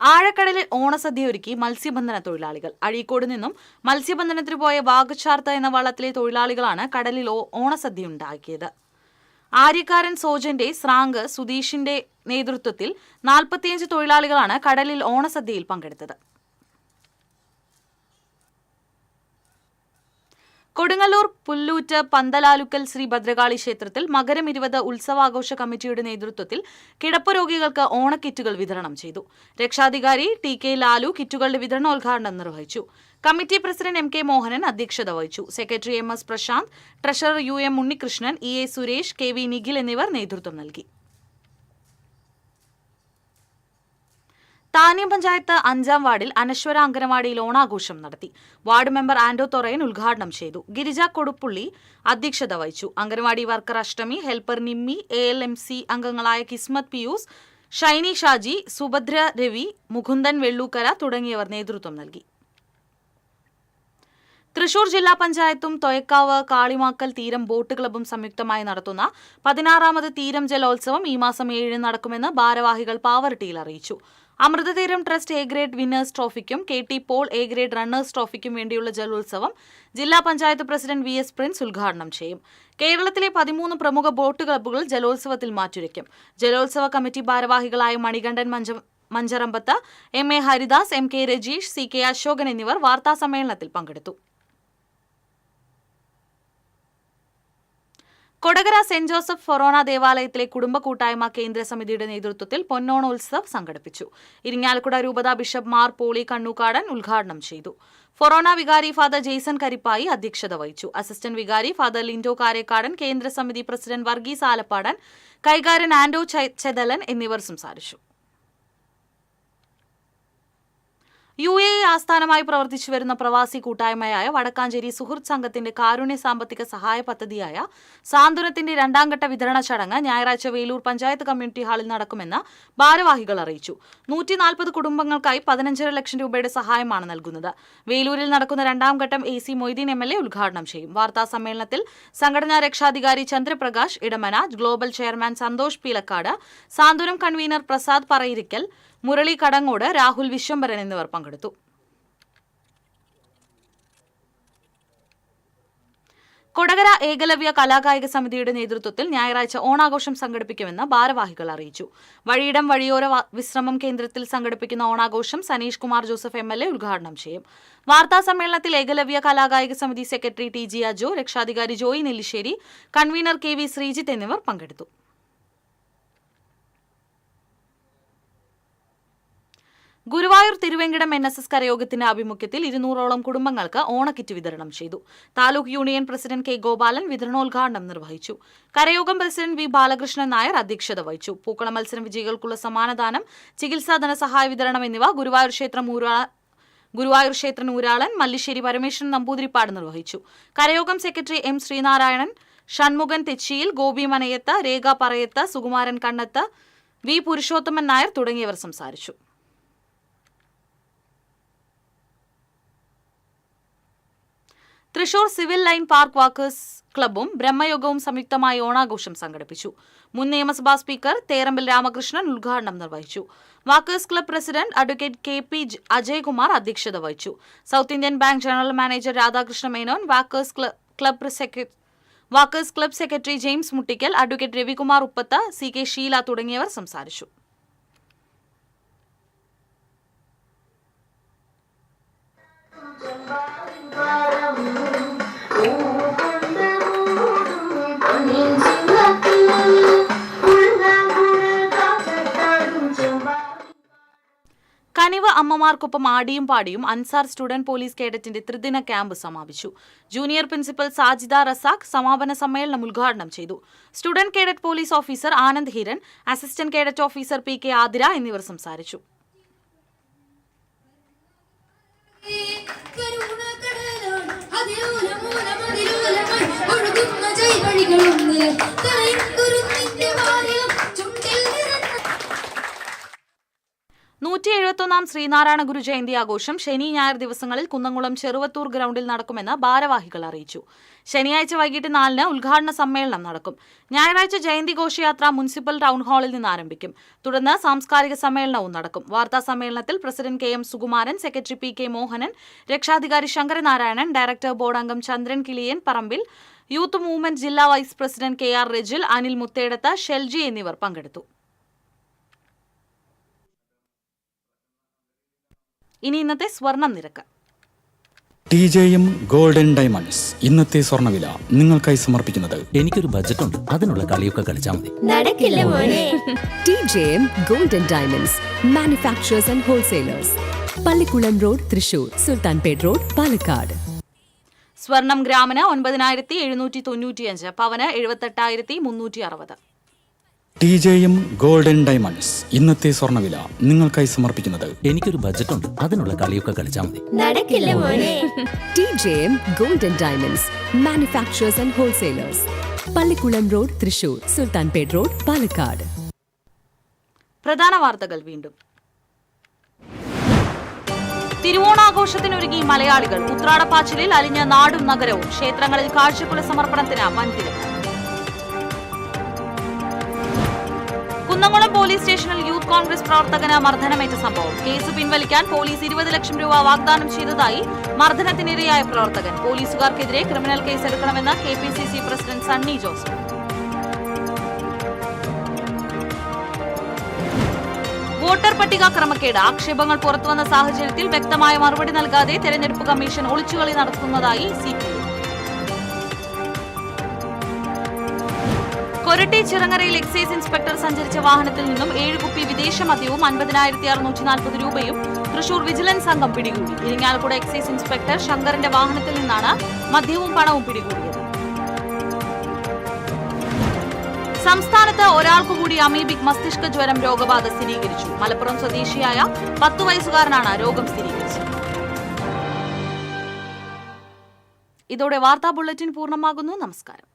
ആഴക്കടലിൽ ഓണസദ്യ ഒരുക്കി മത്സ്യബന്ധന തൊഴിലാളികൾ. അഴീക്കോട് നിന്നും മത്സ്യബന്ധനത്തിന് പോയ വാഗച്ചാർത്ത എന്ന വള്ളത്തിലെ തൊഴിലാളികളാണ് കടലിൽ ഓണസദ്യ ഉണ്ടാക്കിയത്. ആര്യക്കാരൻ സോജന്റെ സ്രാങ്ക് സുധീഷിന്റെ നേതൃത്വത്തിൽ 45 തൊഴിലാളികളാണ് കടലിൽ ഓണസദ്യയിൽ പങ്കെടുത്തത്. കൊടുങ്ങല്ലൂർ പുല്ലൂറ്റ് പന്തലാലുക്കൽ ശ്രീ ഭദ്രകാളി ക്ഷേത്രത്തിൽ മകരം 20 ഉത്സവാഘോഷ കമ്മിറ്റിയുടെ നേതൃത്വത്തിൽ കിടപ്പ് രോഗികൾക്ക് ഓണക്കിറ്റുകൾ വിതരണം ചെയ്തു. രക്ഷാധികാരി TK ലാലു കിറ്റുകളുടെ വിതരണോദ്ഘാടനം നിർവഹിച്ചു. കമ്മിറ്റി പ്രസിഡന്റ് MK മോഹനൻ അധ്യക്ഷത വഹിച്ചു. Secretary MS Prashanth, treasurer UM Unnikrishnan, EA Suresh, KV Nikhil എന്നിവർ നേതൃത്വം നൽകി. താന്യം പഞ്ചായത്ത് 5-ാം വാർഡിൽ അനശ്വര അങ്കനവാടിയിൽ ഓണാഘോഷം നടത്തി. വാർഡ് മെമ്പർ ആൻഡോ തൊറയൻ ഉദ്ഘാടനം ചെയ്തു. ഗിരിജ കൊടുപ്പുള്ളി അധ്യക്ഷത വഹിച്ചു. അങ്കനവാടി വർക്കർ അഷ്ടമി, ഹെൽപ്പർ നിമ്മി, ALMC അംഗങ്ങളായ കിസ്മത്ത് പിയൂസ്, ഷൈനി ഷാജി, സുഭദ്ര രവി, മുകുന്ദൻ വെള്ളൂക്കര തുടങ്ങിയവർ നേതൃത്വം നൽകി. തൃശൂർ ജില്ലാ പഞ്ചായത്തും തൊയക്കാവ് കാളിമാക്കൽ തീരം ബോട്ട് ക്ലബ്ബും സംയുക്തമായി നടത്തുന്ന 16ാമത് തീരം ജലോത്സവം ഈ മാസം 7 നടക്കുമെന്ന് ഭാരവാഹികൾ പാവറട്ടിയിൽ അറിയിച്ചു. Amrithatheeram trust A grade winners ട്രോഫിക്കും KT Paul A grade runners ട്രോഫിക്കും വേണ്ടിയുള്ള ജലോത്സവം ജില്ലാ പഞ്ചായത്ത് പ്രസിഡന്റ് VS പ്രിൻസ് ഉദ്ഘാടനം ചെയ്യും. കേരളത്തിലെ 13 പ്രമുഖ ബോട്ട് ക്ലബ്ബുകൾ ജലോത്സവത്തിൽ മാറ്റുരയ്ക്കും. ജലോത്സവ കമ്മിറ്റി ഭാരവാഹികളായ Manikandan Mancharambath, MA Haridas, MK Rajeesh, CK Ashokan എന്നിവർ വാർത്താസമ്മേളനത്തിൽ പങ്കെടുത്തു. കൊടകര സെന്റ് ജോസഫ് ഫൊറോന ദേവാലയത്തിലെ കുടുംബ കൂട്ടായ്മ കേന്ദ്ര സമിതിയുടെ നേതൃത്വത്തിൽ പൊന്നോണോത്സവ് സംഘടിപ്പിച്ചു. ഇരിങ്ങാലക്കുട രൂപതാ ബിഷപ്പ് മാർ പോളി കണ്ണൂക്കാടൻ ഉദ്ഘാടനം ചെയ്തു. ഫൊറോന വികാരി ഫാദർ ജെയ്സൺ കരിപ്പായി അധ്യക്ഷത വഹിച്ചു. അസിസ്റ്റന്റ് വികാരി ഫാദർ ലിൻഡോ കാരേക്കാടൻ, കേന്ദ്ര സമിതി പ്രസിഡന്റ് വർഗീസ് ആലപ്പാടൻ, കൈകാരൻ ആൻഡോ ചെതലൻ എന്നിവർ സംസാരിച്ചു. UAE ആസ്ഥാനമായി പ്രവർത്തിച്ചു വരുന്ന പ്രവാസി കൂട്ടായ്മയായ വടക്കാഞ്ചേരി സുഹൃത്ത് സംഘത്തിന്റെ കാരുണ്യ സാമ്പത്തിക സഹായ പദ്ധതിയായ സാന്ത്വനത്തിന്റെ 2ാം ഘട്ട വിതരണ ചടങ്ങ് ഞായറാഴ്ച വേലൂർ പഞ്ചായത്ത് കമ്മ്യൂണിറ്റി ഹാളിൽ നടക്കുമെന്ന് ഭാരവാഹികൾ അറിയിച്ചു. 140 കുടുംബങ്ങൾക്കായി 15.5 ലക്ഷം രൂപയുടെ സഹായമാണ് നൽകുന്നത്. വേലൂരിൽ നടക്കുന്ന 2ാം ഘട്ടം AC മൊയ്തീൻ MLA ഉദ്ഘാടനം ചെയ്യും. വാർത്താ സമ്മേളനത്തിൽ സംഘടനാ രക്ഷാധികാരി ചന്ദ്രപ്രകാശ് ഇടമന, ഗ്ലോബൽ ചെയർമാൻ സന്തോഷ് പീലക്കാട്, സാന്ത്വനം കൺവീനർ പ്രസാദ് പറയിരിക്കൽ, മുരളി കടങ്ങോട്, രാഹുൽ വിശ്വംഭരൻ എന്നിവർ പങ്കെടുത്തു. കൊടകര ഏകലവ്യ കലാകായിക സമിതിയുടെ നേതൃത്വത്തിൽ ഞായറാഴ്ച ഓണാഘോഷം സംഘടിപ്പിക്കുമെന്ന് ഭാരവാഹികൾ അറിയിച്ചു. വഴിയിടം വഴിയോര വിശ്രമം കേന്ദ്രത്തിൽ സംഘടിപ്പിക്കുന്ന ഓണാഘോഷം സനീഷ് കുമാർ ജോസഫ് MLA ഉദ്ഘാടനം ചെയ്യും. വാർത്താ സമ്മേളനത്തിൽ ഏകലവ്യ കലാകായിക സമിതി സെക്രട്ടറി TG അജോ, രക്ഷാധികാരി ജോയി നെല്ലിശ്ശേരി, കൺവീനർ KV ശ്രീജിത്ത് എന്നിവർ പങ്കെടുത്തു. ഗുരുവായൂർ തിരുവെങ്കിടം NSS കരയോഗത്തിന്റെ ആഭിമുഖ്യത്തിൽ 200ഓളം കുടുംബങ്ങൾക്ക് ഓണക്കിറ്റ് വിതരണം ചെയ്തു. Taluk union president K Gopalan വിതരണോദ്ഘാടനം നിർവഹിച്ചു. കരയോഗം പ്രസിഡന്റ് V ബാലകൃഷ്ണൻ നായർ അധ്യക്ഷത വഹിച്ചു. പൂക്കള മത്സരം വിജയികൾക്കുള്ള സമ്മാനദാനം, ചികിത്സാ ധനസഹായ വിതരണം എന്നിവ ഗുരുവായൂർ ക്ഷേത്ര ഊരാളൻ മല്ലിശ്ശേരി പരമേശ്വരൻ നമ്പൂതിരിപ്പാട് നിർവഹിച്ചു. കരയോഗം secretary M Sreenarayanan, Shanmukhan Thechiyil, Gopi Manayath, Rekha Parayath, Sukumaran Kannath, V Purushothaman Nair തുടങ്ങിയവർ സംസാരിച്ചു. Thrissur civil line park walkers ക്ലബ്ബും ബ്രഹ്മയോഗവും സംയുക്തമായി ഓണാഘോഷം സംഘടിപ്പിച്ചു. മുൻ നിയമസഭാ സ്പീക്കർ തേറമ്പിൽ രാമകൃഷ്ണൻ ഉദ്ഘാടനം നിർവഹിച്ചു. Walkers club president advocate KP Ajaykumar അധ്യക്ഷത വഹിച്ചു. South Indian bank general manager Radhakrishna Menon, walkers club secretary James Muttikkal, advocate Ravikumar Uppath, CK Sheela തുടങ്ങിയവർ സംസാരിച്ചു. കനിവ് അമ്മമാർക്കൊപ്പം ആടിയും പാടിയും അൻസാർ സ്റ്റുഡന്റ് പോലീസ് കേഡറ്റിന്റെ ത്രിദിന ക്യാമ്പ് സമാപിച്ചു. ജൂനിയർ പ്രിൻസിപ്പൽ സാജിദ റസാഖ് സമാപന സമ്മേളനം ഉദ്ഘാടനം ചെയ്തു. Student cadet police officer Anand Hiran, assistant cadet officer PK Athira എന്നിവർ സംസാരിച്ചു. ശ്രീനാരായണ ഗുരു ജയന്തി ആഘോഷം ശനി ഞായർ ദിവസങ്ങളിൽ കുന്നംകുളം ചെറുവത്തൂർ ഗ്രൗണ്ടിൽ നടക്കുമെന്ന് ഭാരവാഹികൾ അറിയിച്ചു. ശനിയാഴ്ച വൈകിട്ട് 4-ന് ഉദ്ഘാടന സമ്മേളനം നടക്കും. ഞായറാഴ്ച ജയന്തി ഘോഷയാത്ര മുനിസിപ്പൽ ടൗൺ ഹാളിൽ നിന്ന് ആരംഭിക്കും. തുടർന്ന് സാംസ്കാരിക സമ്മേളനവും നടക്കും. വാർത്താ സമ്മേളനത്തിൽ president KM Sukumaran, secretary PK Mohanan, രക്ഷാധികാരി ശങ്കരനാരായണൻ, ഡയറക്ടർ ബോർഡ് അംഗം ചന്ദ്രൻ കിളിയൻ പറമ്പിൽ, യൂത്ത് മൂവ്മെന്റ് ജില്ലാ vice president KR Rejil, Anil Muthedath, Shelji എന്നിവർ പങ്കെടുത്തു. ഇനി ഇന്നത്തെ സ്വർണം നിരക്ക്. TJM ഗോൾഡൻ ഡയമണ്ട്സ് ഇന്നത്തെ സ്വർണ്ണവില നിങ്ങൾക്കായി സമർപ്പിക്കുന്നത്. എനിക്കൊരു ബജറ്റ് ഉണ്ട്, അതിനുള്ള കളിയൊക്കെ കളിച്ചാൽ മതി. നടക്കില്ല മോനെ. TJM golden diamonds manufacturers and wholesalers, Pallikulam road, Thrissur, Sultanpet road, Palakkad. സ്വർണം ഗ്രാമിന് 9,795, പവന് 78,360. TJM ഗോൾഡൻ ഡയമണ്ട്സ് ഇന്നത്തെ സ്വർണ്ണവില നിങ്ങൾക്കായി സമർപ്പിക്കുന്നത് എനിക്കൊരു ബജറ്റുണ്ട്, അതിനുള്ള കളിയൊക്കെ കളിച്ചാൽ മതി. നടക്കില്ല മോനെ. TJM golden diamonds manufacturers and wholesalers, Pallikulam road, Thrissur, Sultanpet road, Palakkad. പ്രധാന വാർത്തകൾ വീണ്ടും. തിരുവോണാഘോഷത്തിനൊരുങ്ങി മലയാളികൾ. ഉത്രാടപ്പാച്ചിലിൽ അലിഞ്ഞ നാടും നഗരവും. ക്ഷേത്രങ്ങളിൽ കാഴ്ചക്കുല സമർപ്പണത്തിന് വൻതിരക്ക്. കുന്നംകുളം പോലീസ് സ്റ്റേഷനിൽ യൂത്ത് കോൺഗ്രസ് പ്രവർത്തകന് മർദ്ദനമേറ്റ സംഭവം. കേസ് പിൻവലിക്കാൻ പോലീസ് 20 ലക്ഷം രൂപ വാഗ്ദാനം ചെയ്തതായി മർദ്ദനത്തിനിരയായ പ്രവർത്തകൻ. പോലീസുകാർക്കെതിരെ ക്രിമിനൽ കേസെടുക്കണമെന്ന് KPCC president Sunny Joseph. Voter പട്ടിക ക്രമക്കേട്. ആക്ഷേപങ്ങൾ പുറത്തുവന്ന സാഹചര്യത്തിൽ വ്യക്തമായ മറുപടി നൽകാതെ തെരഞ്ഞെടുപ്പ് കമ്മീഷൻ ഒളിച്ചുകളി നടത്തുന്നതായി CPI. കൊരട്ടി ചിറങ്ങരയിൽ എക്സൈസ് ഇൻസ്പെക്ടർ സഞ്ചരിച്ച വാഹനത്തിൽ നിന്നും 7 കുപ്പി വിദേശ മദ്യവും 50,640 രൂപയും തൃശൂർ വിജിലൻസ് സംഘം പിടികൂടി. ഇരിങ്ങാലക്കുട എക്സൈസ് ഇൻസ്പെക്ടർ ശങ്കറിന്റെ വാഹനത്തിൽ നിന്നാണ് മദ്യവും പണവും പിടികൂടിയത്. സംസ്ഥാനത്ത് ഒരാൾക്കുകൂടി അമീബിക് മസ്തിഷ്ക ജ്വരം രോഗബാധ സ്ഥിരീകരിച്ചു. മലപ്പുറം സ്വദേശിയായ 10 വയസ്സുകാരനാണ് രോഗം സ്ഥിരീകരിച്ചത്. ഇതോടെ വാർത്താ ബുള്ളറ്റിൻ പൂർണ്ണമാകുന്നു. നമസ്കാരം.